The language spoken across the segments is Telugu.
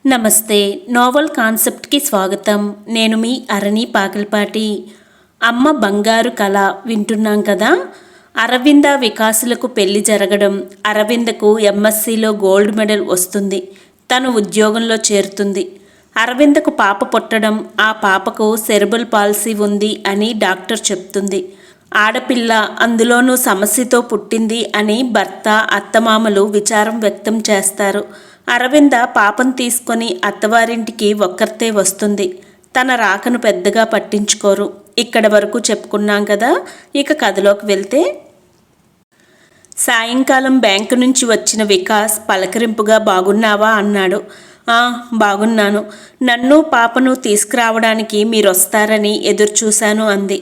నమస్తే. నోవెల్ కాన్సెప్ట్‌కి స్వాగతం. నేను మీ అరణి పాకల్పాటి. అమ్మ బంగారు కల వింటున్నాం కదా. అరవింద వికాసులకు పెళ్లి జరగడం, అరవిందకు ఎంఎస్సిలో గోల్డ్ మెడల్ వస్తుంది. తను ఉద్యోగంలో చేరుతుంది. అరవిందకు పాప పుట్టడం, ఆ పాపకు సెరెబ్రల్ పాల్సీ ఉంది అని డాక్టర్ చెప్తుంది. ఆడపిల్ల, అందులోనూ సమస్యతో పుట్టింది అని భర్త, అత్తమామలు విచారం వ్యక్తం చేస్తారు. అరవింద పాపను తీసుకొని అత్తవారింటికి ఒక్కర్తే వస్తుంది. తన రాకను పెద్దగా పట్టించుకోరు. ఇక్కడి వరకు చెప్పుకున్నాం కదా. ఇక కథలోకి వెళ్తే, సాయంకాలం బ్యాంకు నుంచి వచ్చిన వికాస్ పలకరింపుగా బాగున్నావా అన్నాడు. బాగున్నాను. నన్ను పాపను తీసుకురావడానికి మీరొస్తారని ఎదురుచూశాను అంది.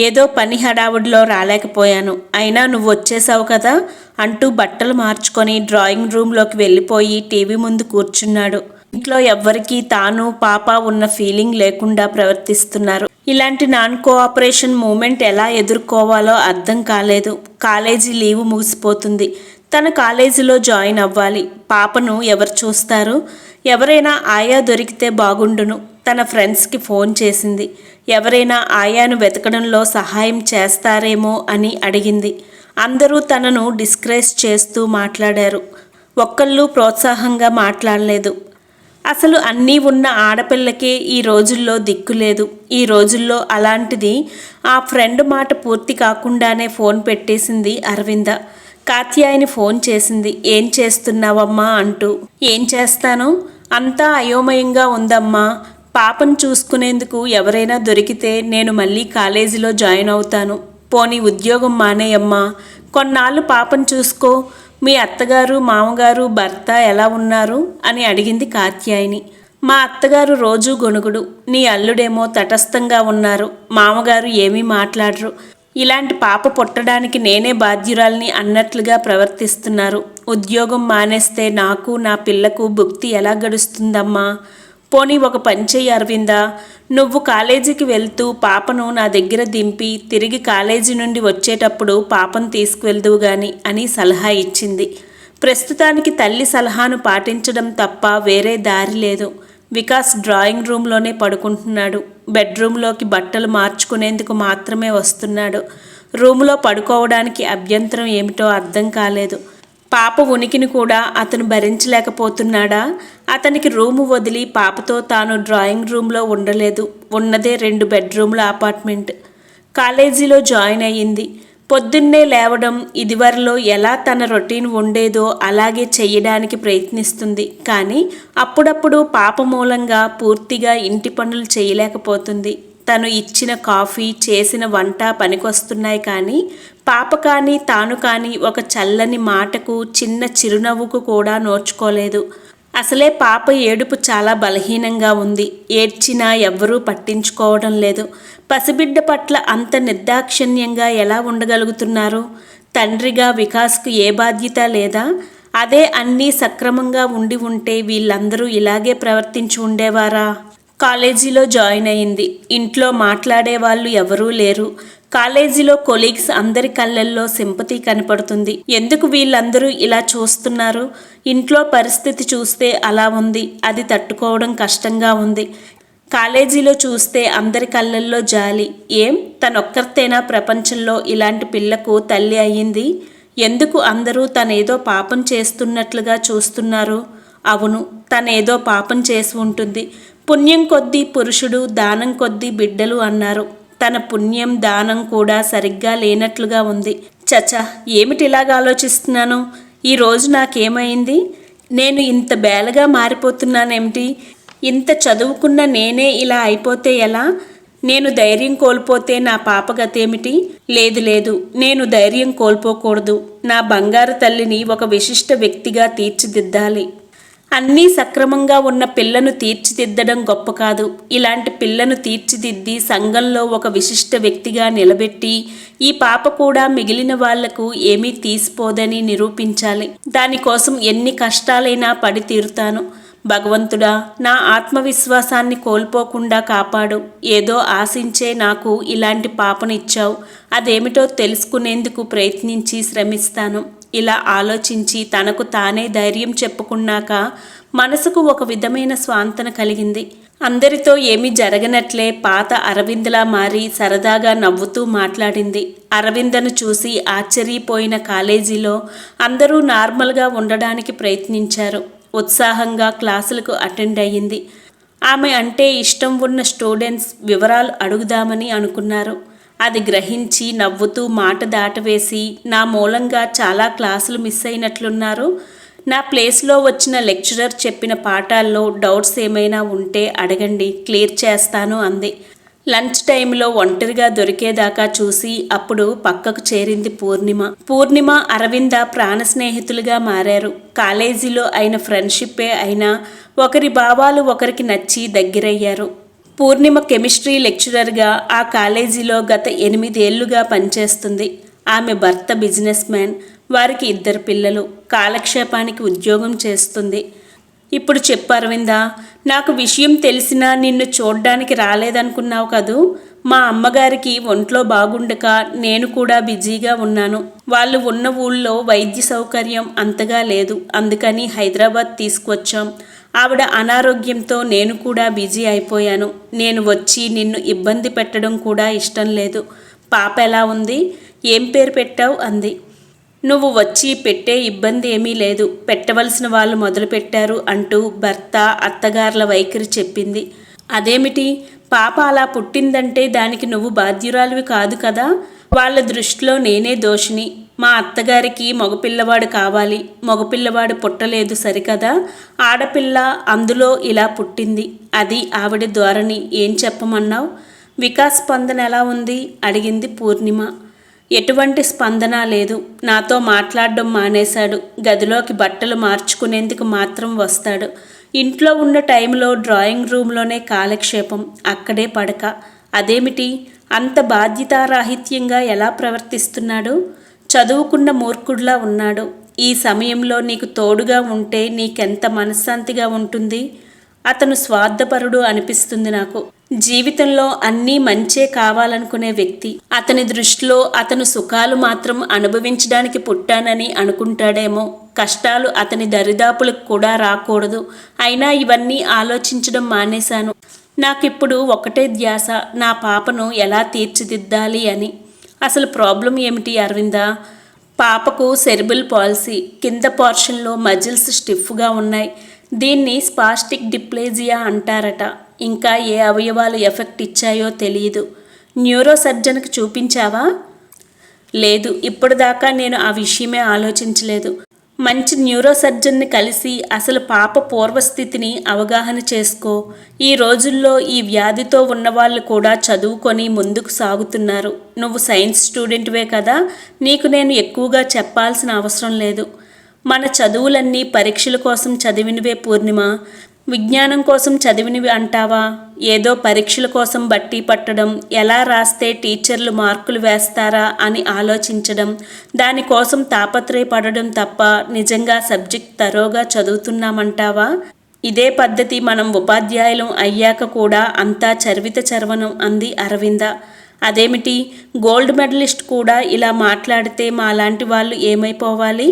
ఏదో పని హడావుడిలో రాలేకపోయాను. అయినా నువ్వు వచ్చేసావు కదా అంటూ బట్టలు మార్చుకొని డ్రాయింగ్ రూమ్లోకి వెళ్ళిపోయి టీవీ ముందు కూర్చున్నాడు. ఇంట్లో ఎవ్వరికీ తాను పాప ఉన్న ఫీలింగ్ లేకుండా ప్రవర్తిస్తున్నారు. ఇలాంటి నాన్ కోఆపరేషన్ మూమెంట్ ఎలా ఎదుర్కోవాలో అర్థం కాలేదు. కాలేజీ లీవ్ ముగిసిపోతుంది. తన కాలేజీలో జాయిన్ అవ్వాలి. పాపను ఎవరు చూస్తారు? ఎవరైనా ఆయా దొరికితే బాగుండును. తన ఫ్రెండ్స్కి ఫోన్ చేసింది. ఎవరైనా ఆయాను వెతకడంలో సహాయం చేస్తారేమో అని అడిగింది. అందరూ తనను డిస్కరేజ్ చేస్తూ మాట్లాడారు. ఒక్కళ్ళు ప్రోత్సాహంగా మాట్లాడలేదు. అసలు అన్నీ ఉన్న ఆడపిల్లకే ఈ రోజుల్లో దిక్కులేదు. ఈ రోజుల్లో అలాంటిది ఆ ఫ్రెండ్ మాట పూర్తి కాకుండానే ఫోన్ పెట్టేసింది అరవింద. కాత్యాయని ఫోన్ చేసింది. ఏం చేస్తున్నావమ్మా అంటూ. ఏం చేస్తాను, అంతా అయోమయంగా ఉందమ్మా. పాపను చూసుకునేందుకు ఎవరైనా దొరికితే నేను మళ్ళీ కాలేజీలో జాయిన్ అవుతాను. పోనీ ఉద్యోగం మానేయమ్మా. కొన్నాళ్ళు పాపను చూసుకో. మీ అత్తగారు, మామగారు, భర్త ఎలా ఉన్నారు అని అడిగింది కాత్యాయని. మా అత్తగారు రోజూ గొణుగుడు. నీ అల్లుడేమో తటస్థంగా ఉన్నారు. మామగారు ఏమీ మాట్లాడరు. ఇలాంటి పాప పుట్టడానికి నేనే బాధ్యురాల్ని అన్నట్లుగా ప్రవర్తిస్తున్నారు. ఉద్యోగం మానేస్తే నాకు, నా పిల్లకు భుక్తి ఎలా గడుస్తుందమ్మా? పోనీ ఒక పని చెయ్యి అరవిందా. నువ్వు కాలేజీకి వెళ్తూ పాపను నా దగ్గర దింపి తిరిగి కాలేజీ నుండి వచ్చేటప్పుడు పాపను తీసుకువెళ్దువు గాని అని సలహా ఇచ్చింది. ప్రస్తుతానికి తల్లి సలహాను పాటించడం తప్ప వేరే దారి లేదు. వికాస్ డ్రాయింగ్ రూమ్లోనే పడుకుంటున్నాడు. బెడ్రూమ్లోకి బట్టలు మార్చుకునేందుకు మాత్రమే వస్తున్నాడు. రూములో పడుకోవడానికి అభ్యంతరం ఏమిటో అర్థం కాలేదు. పాప ఉనికిని కూడా అతను భరించలేకపోతున్నాడా? అతనికి రూము వదిలి పాపతో తాను డ్రాయింగ్ రూమ్లో ఉండలేదు. ఉన్నదే 2 బెడ్రూమ్ల అపార్ట్మెంట్. కాలేజీలో జాయిన్ అయ్యింది. పొద్దున్నే లేవడం, ఇదివరలో ఎలా తన రొటీన్ ఉండేదో అలాగే చెయ్యడానికి ప్రయత్నిస్తుంది. కానీ అప్పుడప్పుడు పాప మూలంగా పూర్తిగా ఇంటి పనులు చేయలేకపోతుంది. తను ఇచ్చిన కాఫీ, చేసిన వంట పనికొస్తున్నాయి. కానీ పాప కానీ తాను కానీ ఒక చల్లని మాటకు, చిన్న చిరునవ్వుకు కూడా నోచుకోలేదు. అసలే పాప ఏడుపు చాలా బలహీనంగా ఉంది. ఏడ్చినా ఎవ్వరూ పట్టించుకోవడం లేదు. పసిబిడ్డ పట్ల అంత నిర్దాక్షిణ్యంగా ఎలా ఉండగలుగుతున్నారు? తండ్రిగా వికాస్కు ఏ బాధ్యత లేదా? అదే అన్నీ సక్రమంగా ఉండి ఉంటే వీళ్ళందరూ ఇలాగే ప్రవర్తించి ఉండేవారా? కాలేజీలో జాయిన్ అయింది. ఇంట్లో మాట్లాడేవాళ్ళు ఎవరూ లేరు. కాలేజీలో కొలీగ్స్ అందరి కళ్ళల్లో సింపతి కనపడుతుంది. ఎందుకు వీళ్ళందరూ ఇలా చూస్తున్నారు? ఇంట్లో పరిస్థితి చూస్తే అలా ఉంది. అది తట్టుకోవడం కష్టంగా ఉంది. కాలేజీలో చూస్తే అందరి కళ్ళల్లో జాలి. ఏం తనొక్కరితేనా ప్రపంచంలో ఇలాంటి పిల్లకు తల్లి అయ్యింది? ఎందుకు అందరూ తనేదో పాపం చేస్తున్నట్లుగా చూస్తున్నారు? అవును, తనేదో పాపం చేసి ఉంటుంది. పుణ్యం కొద్దీ పురుషుడు, దానం కొద్దీ బిడ్డలు అన్నారు. తన పుణ్యం, దానం కూడా సరిగ్గా లేనట్లుగా ఉంది. చచా, ఏమిటిలాగా ఆలోచిస్తున్నాను? ఈరోజు నాకేమైంది? నేను ఇంత బేలగా మారిపోతున్నానేమిటి? ఇంత చదువుకున్న నేనే ఇలా అయిపోతే ఎలా? నేను ధైర్యం కోల్పోతే నా పాప గతేమిటి? లేదు, నేను ధైర్యం కోల్పోకూడదు. నా బంగారు తల్లిని ఒక విశిష్ట వ్యక్తిగా తీర్చిదిద్దాలి. అన్నీ సక్రమంగా ఉన్న పిల్లను తీర్చిదిద్దడం గొప్ప కాదు. ఇలాంటి పిల్లను తీర్చిదిద్ది సంఘంలో ఒక విశిష్ట వ్యక్తిగా నిలబెట్టి ఈ పాప కూడా మిగిలిన వాళ్లకు ఏమీ తీసిపోదని నిరూపించాలి. దానికోసం ఎన్ని కష్టాలైనా పడి తీరుతాను. భగవంతుడా, నా ఆత్మవిశ్వాసాన్ని కోల్పోకుండా కాపాడు. ఏదో ఆశించే నాకు ఇలాంటి పాపను ఇచ్చావు. అదేమిటో తెలుసుకునేందుకు ప్రయత్నించి శ్రమిస్తాను. ఇలా ఆలోచించి తనకు తానే ధైర్యం చెప్పుకున్నాక మనసుకు ఒక విధమైన స్వాంతన కలిగింది. అందరితో ఏమీ జరగనట్లే పాత అరవింద్లా మారి సరదాగా నవ్వుతూ మాట్లాడింది. అరవిందను చూసి ఆశ్చర్యపోయిన కాలేజీలో అందరూ నార్మల్గా ఉండడానికి ప్రయత్నించారు. ఉత్సాహంగా క్లాసులకు అటెండ్ అయ్యింది. ఆమె అంటే ఇష్టం ఉన్న స్టూడెంట్స్ వివరాలు అడుగుదామని అనుకున్నారు. అది గ్రహించి నవ్వుతూ మాట దాటవేసి, నా మూలంగా చాలా క్లాసులు మిస్ అయినట్లున్నారు. నా ప్లేస్లో వచ్చిన లెక్చరర్ చెప్పిన పాఠాల్లో డౌట్స్ ఏమైనా ఉంటే అడగండి, క్లియర్ చేస్తాను అంది. లంచ్ టైంలో ఒంటరిగా దొరికేదాకా చూసి అప్పుడు పక్కకు చేరింది పూర్ణిమ అరవింద ప్రాణ స్నేహితులుగా మారారు. కాలేజీలో అయిన ఫ్రెండ్షిప్పే అయినా ఒకరి భావాలు ఒకరికి నచ్చి దగ్గరయ్యారు. పూర్ణిమ కెమిస్ట్రీ లెక్చరర్గా ఆ కాలేజీలో గత 8 ఏళ్లుగా పనిచేస్తుంది. ఆమె భర్త బిజినెస్ మ్యాన్, వారికి 2 పిల్లలు, కాలక్షేపానికి ఉద్యోగం చేస్తుంది. ఇప్పుడు చెప్పు అరవిందా, నాకు విషయం తెలిసినా నిన్ను చూడ్డానికి రాలేదనుకున్నావు కదూ. మా అమ్మగారికి ఒంట్లో బాగుండక నేను కూడా బిజీగా ఉన్నాను. వాళ్ళు ఉన్న ఊళ్ళో వైద్య సౌకర్యం అంతగా లేదు, అందుకని హైదరాబాద్ తీసుకువచ్చాం. ఆవిడ అనారోగ్యంతో నేను కూడా బిజీ అయిపోయాను. నేను వచ్చి నిన్ను ఇబ్బంది పెట్టడం కూడా ఇష్టం లేదు. పాప ఎలా ఉంది? ఏం పేరు పెట్టావు అంది. నువ్వు వచ్చి పెట్టే ఇబ్బంది ఏమీ లేదు, పెట్టవలసిన వాళ్ళు మొదలుపెట్టారు అంటూ భర్త అత్తగార్ల వైఖరి చెప్పింది. అదేమిటి, పాప అలా పుట్టిందంటే దానికి నువ్వు బాధ్యురాలివి కాదు కదా. వాళ్ళ దృష్టిలో నేనే దోషిని. మా అత్తగారికి మగపిల్లవాడు కావాలి, మగపిల్లవాడు పుట్టలేదు సరికదా. ఆడపిల్ల, అందులో ఇలా పుట్టింది. అది ఆవిడ ధోరణి. ఏం చెప్పమన్నావు? వికాస్ స్పందన ఎలా ఉంది అడిగింది పూర్ణిమ. ఎటువంటి స్పందన లేదు. నాతో మాట్లాడడం మానేశాడు. గదిలోకి బట్టలు మార్చుకునేందుకు మాత్రం వస్తాడు. ఇంట్లో ఉన్న టైంలో డ్రాయింగ్ రూమ్లోనే కాలక్షేపం, అక్కడే పడక. అదేమిటి, అంత బాధ్యతారాహిత్యంగా ఎలా ప్రవర్తిస్తున్నాడు? చదువుకున్న మూర్ఖుడిలా ఉన్నాడు. ఈ సమయంలో నీకు తోడుగా ఉంటే నీకెంత మనశ్శాంతిగా ఉంటుంది. అతను స్వార్థపరుడు అనిపిస్తుంది నాకు. జీవితంలో అన్నీ మంచే కావాలనుకునే వ్యక్తి. అతని దృష్టిలో అతను సుఖాలు మాత్రం అనుభవించడానికి పుట్టానని అనుకుంటాడేమో. కష్టాలు అతని దరిదాపులకు కూడా రాకూడదు. అయినా ఇవన్నీ ఆలోచించడం మానేశాను. నాకిప్పుడు ఒకటే ధ్యాస, నా పాపను ఎలా తీర్చిదిద్దాలి అని. అసలు ప్రాబ్లం ఏమిటి అరవిందా? పాపకు సెరిబ్రల్ పాలసీ, కింద పోర్షన్లో మజిల్స్ స్టిఫ్గా ఉన్నాయి. దీన్ని స్పాస్టిక్ డిప్లేజియా అంటారట. ఇంకా ఏ అవయవాలు ఎఫెక్ట్ ఇచ్చాయో తెలియదు. న్యూరో సర్జన్కి చూపించావా? లేదు, ఇప్పటిదాకా నేను ఆ విషయమే ఆలోచించలేదు. మంచి న్యూరో సర్జన్ని కలిసి అసలు పాప పూర్వస్థితిని అవగాహన చేసుకో. ఈ రోజుల్లో ఈ వ్యాధితో ఉన్నవాళ్ళు కూడా చదువుకొని ముందుకు సాగుతున్నారు. నువ్వు సైన్స్ స్టూడెంట్వే కదా, నీకు నేను ఎక్కువగా చెప్పాల్సిన అవసరం లేదు. మన చదువులన్నీ పరీక్షల కోసం చదివినవే పూర్ణిమ. విజ్ఞానం కోసం చదివినవి అంటావా? ఏదో పరీక్షల కోసం బట్టి పట్టడం, ఎలా రాస్తే టీచర్లు మార్కులు వేస్తారా అని ఆలోచించడం, దానికోసం తాపత్రయపడడం తప్ప నిజంగా సబ్జెక్ట్ తరోగా చదువుతున్నామంటావా? ఇదే పద్ధతి మనం ఉపాధ్యాయులం అయ్యాక కూడా అంతా చర్విత చర్వనం అంది అరవింద. అదేమిటి, గోల్డ్ మెడలిస్ట్ కూడా ఇలా మాట్లాడితే మాలాంటి వాళ్ళు ఏమైపోవాలి?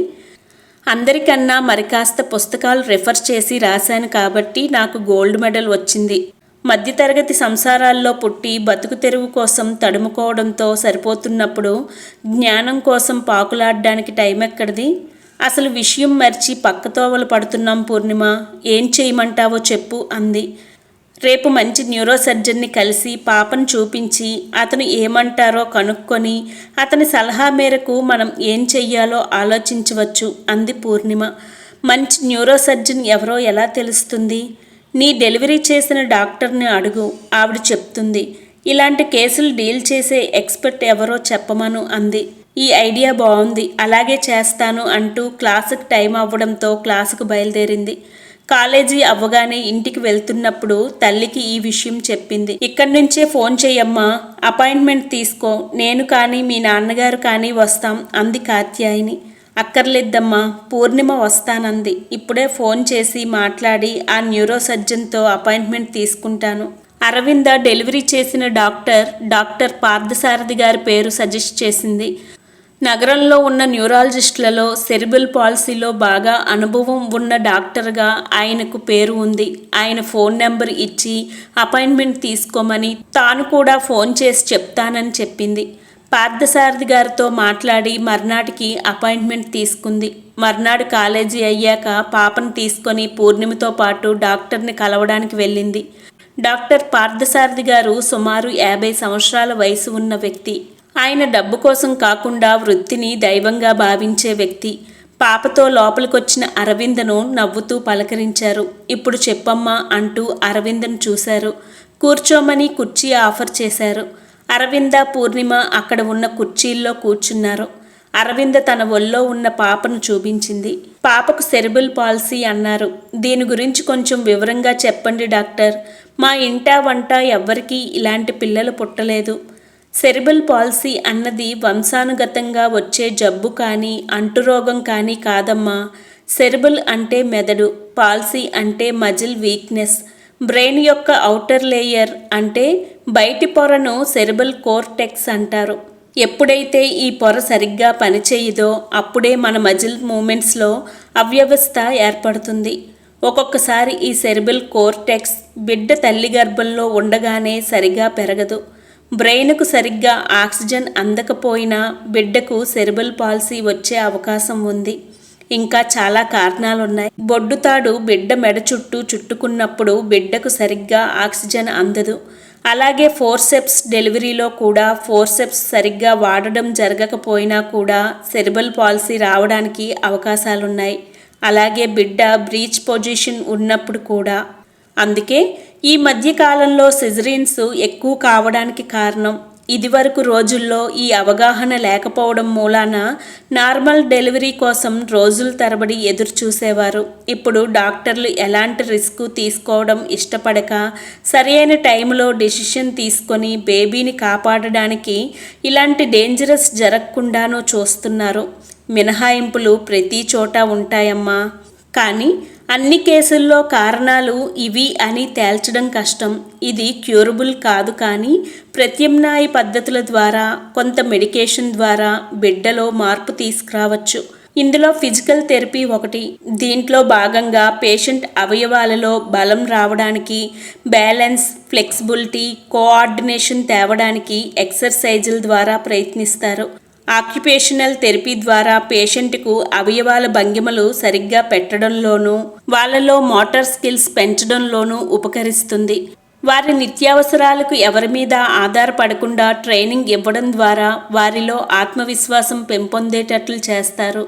అందరికన్నా మరి కాస్త పుస్తకాలు రెఫర్ చేసి రాశాను కాబట్టి నాకు గోల్డ్ మెడల్ వచ్చింది. మధ్యతరగతి సంసారాల్లో పుట్టి బతుకు తెరువు కోసం తడుముకోవడంతో సరిపోతున్నప్పుడు జ్ఞానం కోసం పాకులాడడానికి టైం ఎక్కడిది? అసలు విషయం మర్చి పక్కతోవలు పడుతున్నాం పూర్ణిమ. ఏం చేయమంటావో చెప్పు అంది. రేపు మంచి న్యూరో సర్జన్ని కలిసి పాపను చూపించి అతను ఏమంటారో కనుక్కొని అతని సలహా మేరకు మనం ఏం చెయ్యాలో ఆలోచించవచ్చు అంది పూర్ణిమ. మంచి న్యూరో సర్జన్ ఎవరో ఎలా తెలుస్తుంది? నీ డెలివరీ చేసిన డాక్టర్ని అడుగు, ఆవిడ చెప్తుంది. ఇలాంటి కేసులు డీల్ చేసే ఎక్స్పర్ట్ ఎవరో చెప్పమను అంది. ఈ ఐడియా బాగుంది, అలాగే చేస్తాను అంటూ క్లాసుకు టైం అవ్వడంతో క్లాసుకు బయలుదేరింది. కాలేజీ అవ్వగానే ఇంటికి వెళ్తున్నప్పుడు తల్లికి ఈ విషయం చెప్పింది. ఇక్కడి నుంచే ఫోన్ చేయమ్మా, అపాయింట్మెంట్ తీసుకో, నేను కానీ మీ నాన్నగారు కానీ వస్తాం అంది కాత్యాయిని. అక్కర్లేద్దమ్మా, పూర్ణిమ వస్తానంది. ఇప్పుడే ఫోన్ చేసి మాట్లాడి ఆ న్యూరో సర్జన్తో అపాయింట్మెంట్ తీసుకుంటాను. అరవింద డెలివరీ చేసిన డాక్టర్ పార్థసారథి గారి పేరు సజెస్ట్ చేసింది. నగరంలో ఉన్న న్యూరాలజిస్టులలో సెరిబ్రల్ పాలసీలో బాగా అనుభవం ఉన్న డాక్టర్గా ఆయనకు పేరు ఉంది. ఆయన ఫోన్ నెంబర్ ఇచ్చి అపాయింట్మెంట్ తీసుకోమని తాను కూడా ఫోన్ చేసి చెప్తానని చెప్పింది. పార్థసారథి గారితో మాట్లాడి మర్నాటికి అపాయింట్మెంట్ తీసుకుంది. మర్నాడు కాలేజీ అయ్యాక పాపను తీసుకొని పూర్ణిమతో పాటు డాక్టర్ని కలవడానికి వెళ్ళింది. డాక్టర్ పార్థసారథి గారు సుమారు 50 సంవత్సరాల వయసు ఉన్న వ్యక్తి. ఆయన డబ్బు కోసం కాకుండా వృత్తిని దైవంగా భావించే వ్యక్తి. పాపతో లోపలికొచ్చిన అరవిందను నవ్వుతూ పలకరించారు. ఇప్పుడు చెప్పమ్మా అంటూ అరవిందను చూశారు. కూర్చోమని కుర్చీ ఆఫర్ చేశారు. అరవింద, పూర్ణిమ అక్కడ ఉన్న కుర్చీల్లో కూర్చున్నారు. అరవింద తన ఒళ్ళో ఉన్న పాపను చూపించింది. పాపకు సెరిబ్రల్ పాలసీ అన్నారు. దీని గురించి కొంచెం వివరంగా చెప్పండి డాక్టర్. మా ఇంటా వంట ఎవ్వరికీ ఇలాంటి పిల్లలు పుట్టలేదు. సెరిబ్రల్ పాలసీ అన్నది వంశానుగతంగా వచ్చే జబ్బు కానీ అంటురోగం కానీ కాదమ్మా. సెరిబ్రల్ అంటే మెదడు, పాలసీ అంటే మజిల్ వీక్నెస్. బ్రెయిన్ యొక్క ఔటర్ లేయర్ అంటే బయటి పొరను సెరిబ్రల్ కోర్టెక్స్ అంటారు. ఎప్పుడైతే ఈ పొర సరిగ్గా పనిచేయదో అప్పుడే మన మజిల్ మూమెంట్స్లో అవ్యవస్థ ఏర్పడుతుంది. ఒక్కొక్కసారి ఈ సెరిబ్రల్ కోర్టెక్స్ బిడ్డ తల్లి గర్భంలో ఉండగానే సరిగా పెరగదు. బ్రెయిన్కు సరిగ్గా ఆక్సిజన్ అందకపోయినా బిడ్డకు సెరిబ్రల్ పాలసీ వచ్చే అవకాశం ఉంది. ఇంకా చాలా కారణాలున్నాయి. బొడ్డుతాడు బిడ్డ మెడ చుట్టూ చుట్టుకున్నప్పుడు బిడ్డకు సరిగ్గా ఆక్సిజన్ అందదు. అలాగే ఫోర్సెప్స్ డెలివరీలో కూడా ఫోర్సెప్స్ సరిగ్గా వాడడం జరగకపోయినా కూడా సెరిబ్రల్ పాలసీ రావడానికి అవకాశాలున్నాయి. అలాగే బిడ్డ బ్రీచ్ పొజిషన్ ఉన్నప్పుడు కూడా. అందుకే ఈ మధ్యకాలంలో సిజరీన్స్ ఎక్కువ కావడానికి కారణం. ఇదివరకు రోజుల్లో ఈ అవగాహన లేకపోవడం మూలాన నార్మల్ డెలివరీ కోసం రోజుల తరబడి ఎదురు చూసేవారు. ఇప్పుడు డాక్టర్లు ఎలాంటి రిస్క్ తీసుకోవడం ఇష్టపడక సరైన టైంలో డెసిషన్ తీసుకొని బేబీని కాపాడడానికి ఇలాంటి డేంజరస్ జరగకుండానూ చూస్తున్నారు. మినహాయింపులు ప్రతి చోట ఉంటాయమ్మా. కానీ అన్ని కేసుల్లో కారణాలు ఇవి అని తేల్చడం కష్టం. ఇది క్యూరబుల్ కాదు, కానీ ప్రత్యామ్నాయ పద్ధతుల ద్వారా, కొంత మెడికేషన్ ద్వారా బిడ్డలో మార్పు తీసుకురావచ్చు. ఇందులో ఫిజికల్ థెరపీ ఒకటి. దీంట్లో భాగంగా పేషెంట్ అవయవాలలో బలం రావడానికి, బ్యాలెన్స్, ఫ్లెక్సిబిలిటీ, కోఆర్డినేషన్ తేవడానికి ఎక్సర్సైజుల ద్వారా ప్రయత్నిస్తారు. ఆక్యుపేషనల్ థెరపీ ద్వారా పేషెంట్కు అవయవాల భంగిమలు సరిగ్గా పెట్టడంలోనూ వాళ్ళలో మోటార్ స్కిల్స్ పెంచడంలోనూ ఉపకరిస్తుంది. వారి నిత్యావసరాలకు ఎవరి మీద ఆధారపడకుండా ట్రైనింగ్ ఇవ్వడం ద్వారా వారిలో ఆత్మవిశ్వాసం పెంపొందేటట్లు చేస్తారు.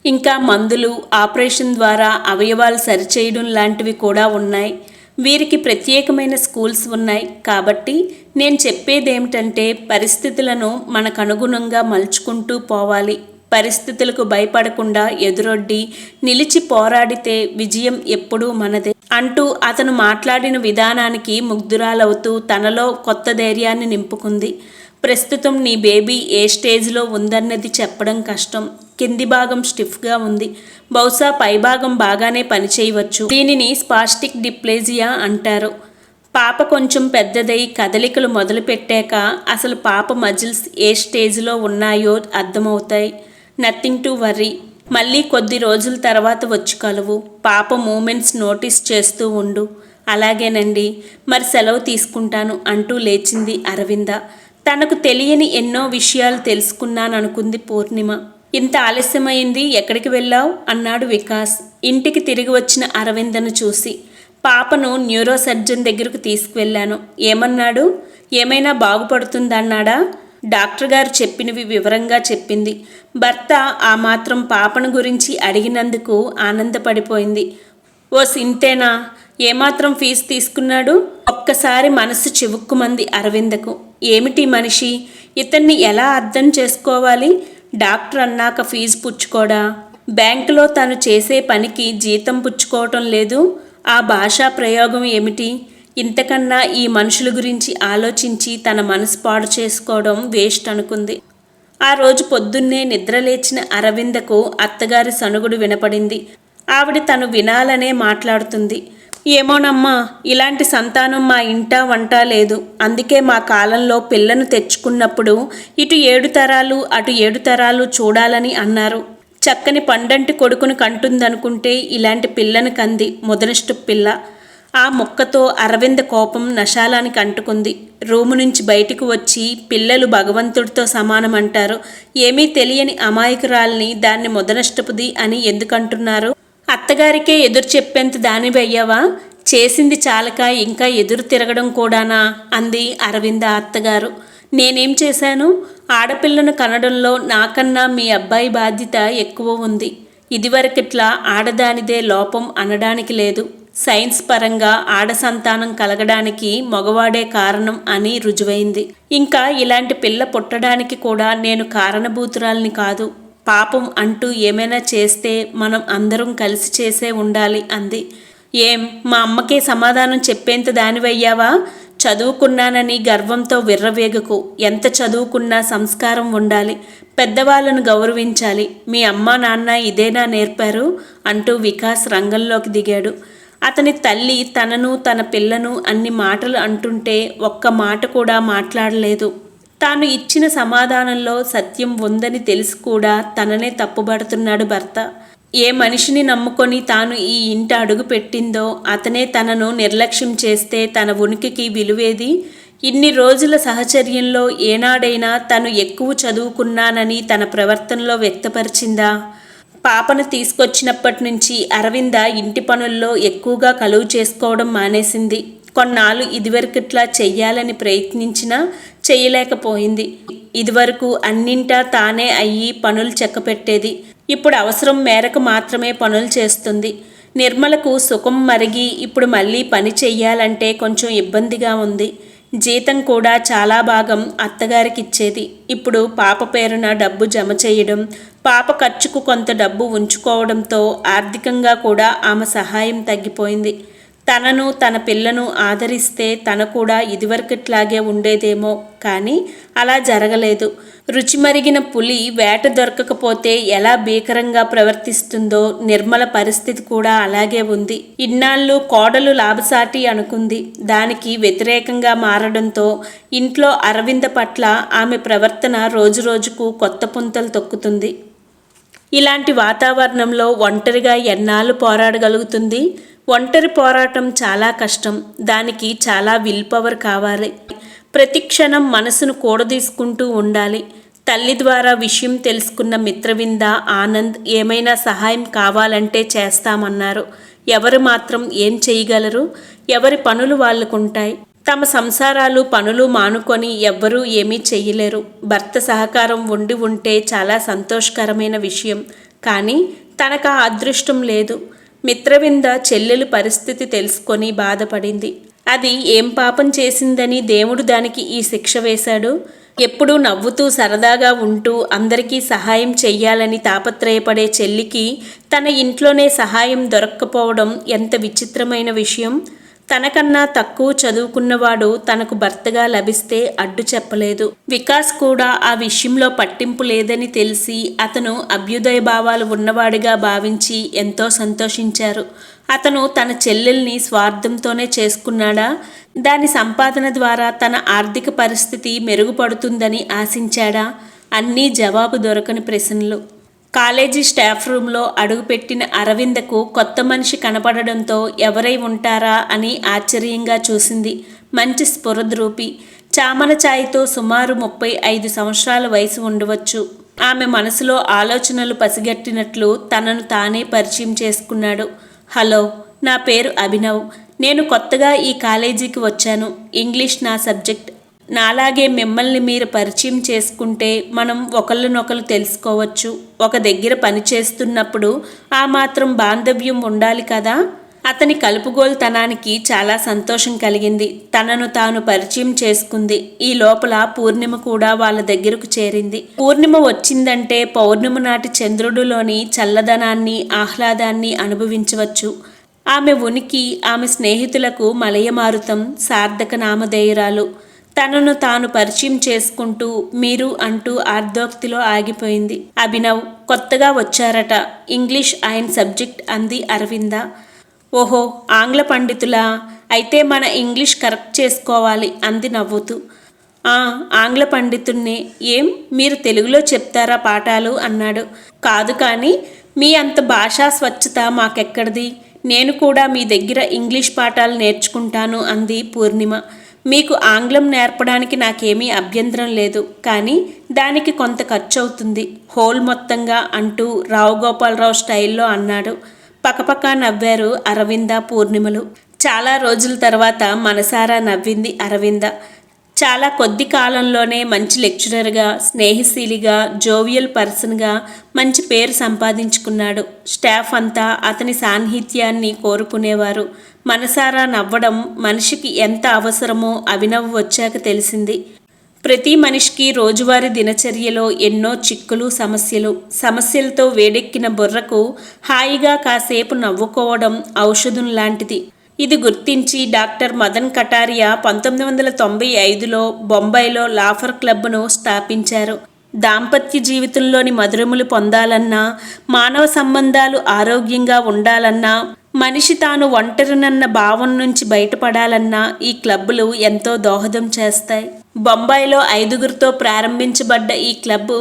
ఇంకా మందులు, ఆపరేషన్ ద్వారా అవయవాలు సరిచేయడం లాంటివి కూడా ఉన్నాయి. వీరికి ప్రత్యేకమైన స్కూల్స్ ఉన్నాయి. కాబట్టి నేను చెప్పేదేమిటంటే పరిస్థితులను మనకు అనుగుణంగా మలుచుకుంటూ పోవాలి. పరిస్థితులకు భయపడకుండా ఎదురొడ్డి నిలిచి పోరాడితే విజయం ఎప్పుడూ మనదే అంటూ అతను మాట్లాడిన విధానానికి ముగ్ధురాలవుతూ తనలో కొత్త ధైర్యాన్ని నింపుకుంది. ప్రస్తుతం నీ బేబీ ఏ స్టేజ్లో ఉందన్నది చెప్పడం కష్టం. కింది భాగం స్టిఫ్గా ఉంది. బహుశా పైభాగం బాగానే పనిచేయవచ్చు. దీనిని స్పాస్టిక్ డిప్లేజియా అంటారు. పాప కొంచెం పెద్దదై కదలికలు మొదలుపెట్టాక అసలు పాప మజిల్స్ ఏ స్టేజ్లో ఉన్నాయో అర్థమవుతాయి. Nothing to worry. మళ్ళీ కొద్ది రోజుల తర్వాత వచ్చి కలువు. పాప మూమెంట్స్ నోటీస్ చేస్తూ ఉండు. అలాగేనండి, మరి సెలవు తీసుకుంటాను అంటూ లేచింది అరవింద. తనకు తెలియని ఎన్నో విషయాలు తెలుసుకున్నాననుకుంది పూర్ణిమ. ఇంత ఆలస్యమైంది, ఎక్కడికి వెళ్ళావు అన్నాడు వికాస్ ఇంటికి తిరిగి వచ్చిన అరవిందను చూసి. పాపను న్యూరో సర్జన్ దగ్గరకు తీసుకువెళ్ళాను. ఏమన్నాడు? ఏమైనా బాగుపడుతుందన్నాడా? డాక్టర్ గారు చెప్పినవి వివరంగా చెప్పింది. భర్త ఆ మాత్రం పాపను గురించి అడిగినందుకు ఆనందపడిపోయింది. ఓ సింతేనా? ఏమాత్రం ఫీజు తీసుకున్నాడు? ఒక్కసారి మనసు చివుక్కుమంది అరవిందకు. ఏమిటి మనిషి, ఇతన్ని ఎలా అర్థం చేసుకోవాలి? డాక్టర్ అన్నాక ఫీజు పుచ్చుకోడా? బ్యాంకులో తను చేసే పనికి జీతం పుచ్చుకోవటం లేదు. ఆ భాషా ప్రయోగం ఏమిటి? ఇంతకన్నా ఈ మనుషుల గురించి ఆలోచించి తన మనసు పాడు చేసుకోవడం వేస్ట్ అనుకుంది. ఆ రోజు పొద్దున్నే నిద్రలేచిన అరవిందకు అత్తగారి సనుగుడు వినపడింది. ఆవిడ తను వినాలనే మాట్లాడుతుంది. ఏమోనమ్మా, ఇలాంటి సంతానం మా ఇంట వంట లేదు. అందుకే మా కాలంలో పిల్లను తెచ్చుకున్నప్పుడు ఇటు 7 తరాలు అటు 7 తరాలు చూడాలని అన్నారు. చక్కని పండంటి కొడుకును కంటుందనుకుంటే ఇలాంటి పిల్లను కంది, ముదనష్టు పిల్ల. ఆ ముక్కతో అరవింద కోపం నశాలానికి అంటుకుంది. రూము నుంచి బయటికి వచ్చి పిల్లలు భగవంతుడితో సమానమంటారు, ఏమీ తెలియని అమాయకురాల్ని దాన్ని ముదనష్టపుది అని ఎందుకంటున్నారు? అత్తగారికే ఎదురు చెప్పేంత దానివయ్యావా? చేసింది చాలక ఇంకా ఎదురు తిరగడం కూడానా? అంది అరవింద అత్తగారు. నేనేం చేశాను? ఆడపిల్లను కనడంలో నాకన్నా మీ అబ్బాయి బాధ్యత ఎక్కువ ఉంది. ఇదివరకిట్లా ఆడదానిదే లోపం అనడానికి లేదు. సైన్స్ పరంగా ఆడ సంతానం కలగడానికి మగవాడే కారణం అని రుజువైంది. ఇంకా ఇలాంటి పిల్ల పుట్టడానికి కూడా నేను కారణభూతురాల్ని కాదు. పాపం అంటూ ఏమైనా చేస్తే మనం అందరం కలిసి చేసే ఉండాలి అంది. ఏం, మా అమ్మకే సమాధానం చెప్పేంత దానివయ్యావా? చదువుకున్నానని గర్వంతో విర్రవేగకు. ఎంత చదువుకున్నా సంస్కారం ఉండాలి, పెద్దవాళ్ళను గౌరవించాలి. మీ అమ్మా నాన్న ఇదేనా నేర్పారు? అంటూ వికాస్ రంగంలోకి దిగాడు. అతని తల్లి తనను తన పిల్లను అన్ని మాటలు అంటుంటే ఒక్క మాట కూడా మాట్లాడలేదు. తాను ఇచ్చిన సమాధానంలో సత్యం ఉందని తెలిసి కూడా తననే తప్పుబడుతున్నాడు భర్త. ఏ మనిషిని నమ్ముకొని తాను ఈ ఇంట అడుగు పెట్టిందో అతనే తనను నిర్లక్ష్యం చేస్తే తన ఉనికికి విలువేది? ఇన్ని రోజుల సహచర్యంలో ఏనాడైనా తను ఎక్కువ చదువుకున్నానని తన ప్రవర్తనలో వ్యక్తపరిచిందా? పాపను తీసుకొచ్చినప్పటి నుంచి అరవింద ఇంటి పనుల్లో ఎక్కువగా కలువు చేసుకోవడం మానేసింది. కొన్నాళ్ళు ఇదివరకట్లా చెయ్యాలని ప్రయత్నించినా చెయ్యలేకపోయింది. ఇదివరకు అన్నింటా తానే అయ్యి పనులు చెక్కపెట్టేది. ఇప్పుడు అవసరం మేరకు మాత్రమే పనులు చేస్తుంది. నిర్మలకు సుఖం మరిగి ఇప్పుడు మళ్ళీ పని చెయ్యాలంటే కొంచెం ఇబ్బందిగా ఉంది. జీతం కూడా చాలా భాగం అత్తగారికిచ్చేది. ఇప్పుడు పాప పేరున డబ్బు జమ చేయడం, పాప ఖర్చుకు కొంత డబ్బు ఉంచుకోవడంతో ఆర్థికంగా కూడా ఆమె సహాయం తగ్గిపోయింది. తనను తన పిల్లను ఆదరిస్తే తన కూడా ఇదివరకట్లాగే ఉండేదేమో, కానీ అలా జరగలేదు. రుచి మరిగిన పులి వేట దొరకకపోతే ఎలా భీకరంగా ప్రవర్తిస్తుందో నిర్మల పరిస్థితి కూడా అలాగే ఉంది. ఇన్నాళ్ళు కోడలు లాభసాటి అనుకుంది. దానికి వ్యతిరేకంగా మారడంతో ఇంట్లో అరవింద పట్ల ఆమె ప్రవర్తన రోజురోజుకు కొత్త పుంతలు తొక్కుతుంది. ఇలాంటి వాతావరణంలో ఒంటరిగా ఎన్నాళ్ళు పోరాడగలుగుతుంది? ఒంటరి పోరాటం చాలా కష్టం. దానికి చాలా విల్ పవర్ కావాలి. ప్రతి క్షణం మనసును కూడదీసుకుంటూ ఉండాలి. తల్లి ద్వారా విషయం తెలుసుకున్న మిత్రవింద, ఆనంద్ ఏమైనా సహాయం కావాలంటే చేస్తామన్నారు. ఎవరు మాత్రం ఏం చేయగలరు? ఎవరి పనులు వాళ్ళకుంటాయి. తమ సంసారాలు పనులు మానుకొని ఎవ్వరూ ఏమీ చెయ్యలేరు. భర్త సహకారం ఉండి ఉంటే చాలా సంతోషకరమైన విషయం. కానీ తనకు ఆ అదృష్టం లేదు. మిత్రవింద చెల్లెలు పరిస్థితి తెలుసుకొని బాధపడింది. అది ఏం పాపం చేసిందని దేవుడు దానికి ఈ శిక్ష వేశాడు? ఎప్పుడూ నవ్వుతూ సరదాగా ఉంటూ అందరికీ సహాయం చెయ్యాలని తాపత్రయపడే చెల్లికి తన ఇంట్లోనే సహాయం దొరక్కపోవడం ఎంత విచిత్రమైన విషయం. తనకన్నా తక్కువ చదువుకున్నవాడు తనకు భర్తగా లభిస్తే అడ్డు చెప్పలేదు. వికాస్ కూడా ఆ విషయంలో పట్టింపు లేదని తెలిసి అతను అభ్యుదయ భావాలు ఉన్నవాడిగా భావించి ఎంతో సంతోషించారు. అతను తన చెల్లెల్ని స్వార్థంతోనే చేసుకున్నాడా? దాని సంపాదన ద్వారా తన ఆర్థిక పరిస్థితి మెరుగుపడుతుందని ఆశించాడా? అన్నీ జవాబు దొరకని ప్రశ్నలు. కాలేజీ స్టాఫ్ రూమ్లో అడుగుపెట్టిన అరవిందకు కొత్త మనిషి కనపడడంతో ఎవరై ఉంటారా అని ఆశ్చర్యంగా చూసింది. మంచి స్ఫురద్రూపి, చామన ఛాయ్తో సుమారు 35 సంవత్సరాల వయసు ఉండవచ్చు. ఆమె మనసులో ఆలోచనలు పసిగట్టినట్లు తనను తానే పరిచయం చేసుకున్నాడు. హలో, నా పేరు అభినవ్. నేను కొత్తగా ఈ కాలేజీకి వచ్చాను. ఇంగ్లీష్ నా సబ్జెక్ట్. నాలాగే మిమ్మల్ని మీరు పరిచయం చేసుకుంటే మనం ఒకళ్ళనొకరు తెలుసుకోవచ్చు. ఒక దగ్గర పని చేస్తున్నప్పుడు ఆ మాత్రం బాంధవ్యం ఉండాలి కదా. అతని కలుపుగోలుతనానికి చాలా సంతోషం కలిగింది. తనను తాను పరిచయం చేసుకుంది. ఈ లోపల పూర్ణిమ కూడా వాళ్ళ దగ్గరకు చేరింది. పూర్ణిమ వచ్చిందంటే పౌర్ణిమ నాటి చంద్రుడిలోని చల్లదనాన్ని, ఆహ్లాదాన్ని అనుభవించవచ్చు. ఆమె ఉనికి ఆమె స్నేహితులకు మలయమారుతం, సార్థక నామధేయురాలు. తనను తాను పరిచయం చేసుకుంటూ మీరు అంటూ ఆర్ధోక్తిలో ఆగిపోయింది. అభినవ్ కొత్తగా వచ్చారట. ఇంగ్లీష్ ఆయన సబ్జెక్ట్ అంది అరవింద. ఓహో, ఆంగ్ల పండితులా? అయితే మన ఇంగ్లీష్ కరెక్ట్ చేసుకోవాలి అంది నవ్వుతూ. ఆ, ఆంగ్ల పండితున్నే. ఏం, మీరు తెలుగులో చెప్తారా పాఠాలు అన్నాడు. కాదు కానీ మీ అంత భాషా స్వచ్ఛత మాకెక్కడిది? నేను కూడా మీ దగ్గర ఇంగ్లీష్ పాఠాలు నేర్చుకుంటాను అంది పూర్ణిమ. మీకు ఆంగ్లం నేర్పడానికి నాకేమీ అభ్యంతరం లేదు, కానీ దానికి కొంత ఖర్చు అవుతుంది హోల్ మొత్తంగా అంటూ రావు గోపాలరావు స్టైల్లో అన్నాడు. పకపక నవ్వారు అరవింద పూర్ణిమలు. చాలా రోజుల తర్వాత మనసారా నవ్వింది అరవింద. చాలా కొద్ది కాలంలోనే మంచి లెక్చరర్గా, స్నేహశీలిగా, జోవియల్ పర్సన్గా మంచి పేరు సంపాదించుకున్నాడు. స్టాఫ్ అంతా అతని సాన్నిహిత్యాన్ని కోరుకునేవారు. మనసారా నవ్వడం మనిషికి ఎంత అవసరమో అభినవ్ వచ్చాక తెలిసింది. ప్రతి మనిషికి రోజువారీ దినచర్యలో ఎన్నో చిక్కులు, సమస్యలతో వేడెక్కిన బుర్రకు హాయిగా కాసేపు నవ్వుకోవడం ఔషధం లాంటిది. ఇది గుర్తించి డాక్టర్ మదన్ కటారియా 1995లో బొంబాయిలో లాఫర్ క్లబ్ను స్థాపించారు. దాంపత్య జీవితంలోని మధురములు పొందాలన్నా, మానవ సంబంధాలు ఆరోగ్యంగా ఉండాలన్నా, మనిషి తాను ఒంటరినన్న భావం నుంచి బయటపడాలన్నా ఈ క్లబ్బులు ఎంతో దోహదం చేస్తాయి. బొంబాయిలో 5గురితో ప్రారంభించబడ్డ ఈ క్లబ్బు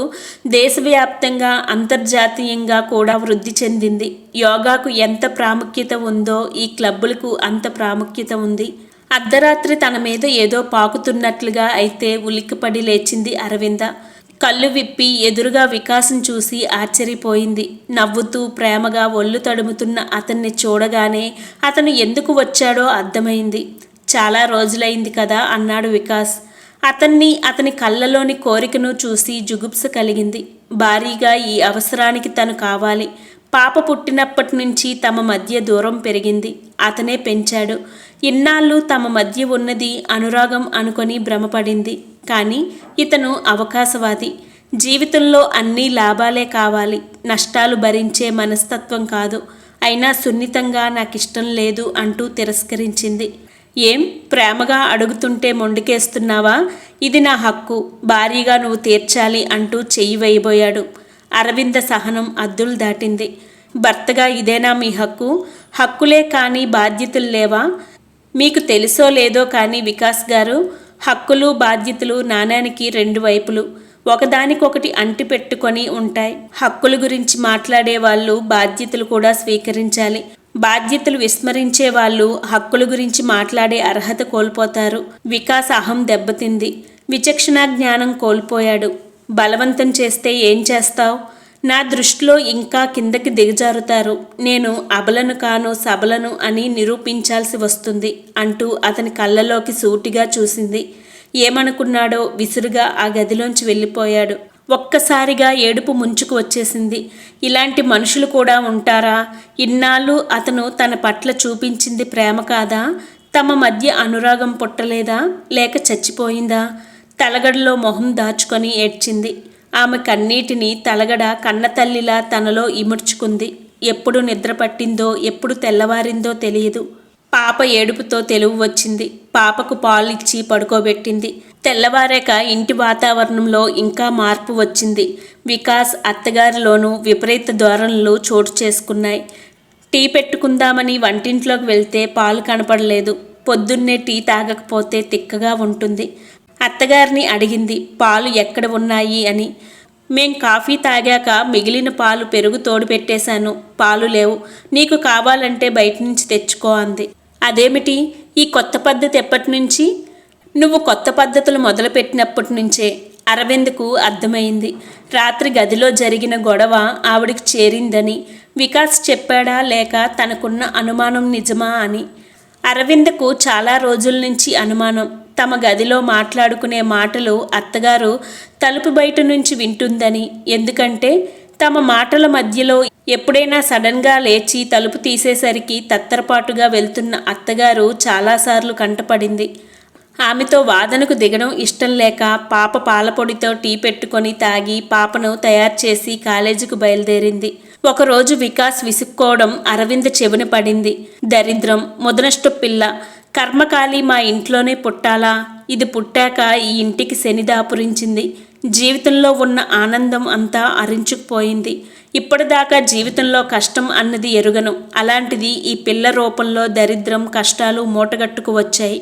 దేశవ్యాప్తంగా, అంతర్జాతీయంగా కూడా వృద్ధి చెందింది. యోగాకు ఎంత ప్రాముఖ్యత ఉందో ఈ క్లబ్బులకు అంత ప్రాముఖ్యత ఉంది. అర్ధరాత్రి తన మీద ఏదో పాకుతున్నట్లుగా అయితే ఉలిక్కిపడి లేచింది అరవింద. కళ్ళు విప్పి ఎదురుగా వికాసం చూసి ఆశ్చర్యపోయింది. నవ్వుతూ ప్రేమగా ఒళ్ళు తడుముతున్న అతన్ని చూడగానే అతను ఎందుకు వచ్చాడో అర్థమైంది. చాలా రోజులైంది కదా అన్నాడు వికాస్. అతని కళ్ళలోని కోరికను చూసి జుగుప్స కలిగింది. భారీగా ఈ అవసరానికి తను కావాలి. పాప పుట్టినప్పటి నుంచి తమ మధ్య దూరం పెరిగింది. అతనే పెంచాడు. ఇన్నాళ్ళు తమ మధ్య ఉన్నది అనురాగం అనుకొని భ్రమపడింది. కానీ ఇతను అవకాశవాది. జీవితంలో అన్నీ లాభాలే కావాలి, నష్టాలు భరించే మనస్తత్వం కాదు. అయినా సున్నితంగా నాకిష్టం లేదు అంటూ తిరస్కరించింది. ఏం, ప్రేమగా అడుగుతుంటే మొండికేస్తున్నావా? ఇది నా హక్కు, భారీగా నువ్వు తీర్చాలి అంటూ చెయ్యి వేయబోయాడు. అరవింద సహనం అద్దులు దాటింది. భర్తగా ఇదేనా మీ హక్కు? హక్కులే కానీ బాధ్యతలు లేవా? మీకు తెలుసో లేదో కానీ వికాస్ గారు, హక్కులు బాధ్యతలు నాణానికి 2 వైపులు, ఒకదానికొకటి అంటి పెట్టుకొని ఉంటాయి. హక్కుల గురించి మాట్లాడే వాళ్ళు బాధ్యతలు కూడా స్వీకరించాలి. బాధ్యతలు విస్మరించే వాళ్ళు హక్కుల గురించి మాట్లాడే అర్హత కోల్పోతారు. వికాస్ అహం దెబ్బతింది. విచక్షణా జ్ఞానం కోల్పోయాడు. బలవంతం చేస్తే ఏం చేస్తావు? నా దృష్టిలో ఇంకా కిందకి దిగజారుతారు. నేను అబలను కాను, సబలను అని నిరూపించాల్సి వస్తుంది అంటూ అతని కళ్ళలోకి సూటిగా చూసింది. ఏమనుకున్నాడో విసురుగా ఆ గదిలోంచి వెళ్ళిపోయాడు. ఒక్కసారిగా ఏడుపు ముంచుకు వచ్చేసింది. ఇలాంటి మనుషులు కూడా ఉంటారా? ఇన్నాళ్ళు అతను తన పట్ల చూపించింది ప్రేమ కాదా? తమ మధ్య అనురాగం పుట్టలేదా? లేక చచ్చిపోయిందా? తలగడలో మొహం దాచుకొని ఏడ్చింది. ఆమె కన్నీటిని తలగడ కన్నతల్లిలా తనలో ఇముడ్చుకుంది. ఎప్పుడు నిద్ర పట్టిందో, ఎప్పుడు తెల్లవారిందో తెలియదు. పాప ఏడుపుతో తెలివి వచ్చింది. పాపకు పాలిచ్చి పడుకోబెట్టింది. తెల్లవారాక ఇంటి వాతావరణంలో ఇంకా మార్పు వచ్చింది. వికాస్ అత్తగారిలోనూ విపరీత ధోరణులు చోటు చేసుకున్నాయి. టీ పెట్టుకుందామని వంటింట్లోకి వెళ్తే పాలు కనపడలేదు. పొద్దున్నే టీ తాగకపోతే తిక్కగా ఉంటుంది. అత్తగారిని అడిగింది పాలు ఎక్కడ ఉన్నాయి అని. మేం కాఫీ తాగాక మిగిలిన పాలు పెరుగు తోడు పెట్టేశాను, పాలు లేవు, నీకు కావాలంటే బయట నుంచి తెచ్చుకో అంది. అదేమిటి ఈ కొత్త పద్ధతి ఎప్పటి నుంచి? నువ్వు కొత్త పద్ధతులు మొదలుపెట్టినప్పటి నుంచే. అరవింద్కు అర్థమైంది. రాత్రి గదిలో జరిగిన గొడవ ఆవిడికి చేరిందని. వికాస్ చెప్పాడా లేక తనకున్న అనుమానం నిజమా అని. అరవింద్కు చాలా రోజుల నుంచి అనుమానం. తమ గదిలో మాట్లాడుకునే మాటలు అత్తగారు తలుపు బయట నుంచి వింటుందని. ఎందుకంటే తమ మాటల మధ్యలో ఎప్పుడైనా సడన్గా లేచి తలుపు తీసేసరికి తత్తరపాటుగా వెళ్తున్న అత్తగారు చాలాసార్లు కంటపడింది. ఆమెతో వాదనకు దిగడం ఇష్టం లేక పాప పాలపొడితో టీ పెట్టుకొని తాగి పాపను తయారు చేసి కాలేజీకి బయలుదేరింది. ఒకరోజు వికాస్ విసుక్కోవడం అరవింద్ చెవిన పడింది. దరిద్రం, ముదనష్టు పిల్ల, కర్మకాలి మా ఇంట్లోనే పుట్టాలా? ఇది పుట్టాక ఈ ఇంటికి శని దాపురించింది. జీవితంలో ఉన్న ఆనందం అంతా అరించుకుపోయింది. ఇప్పటిదాకా జీవితంలో కష్టం అన్నది ఎరుగను, అలాంటిది ఈ పిల్ల రూపంలో దరిద్రం కష్టాలు మూటగట్టుకు వచ్చాయి.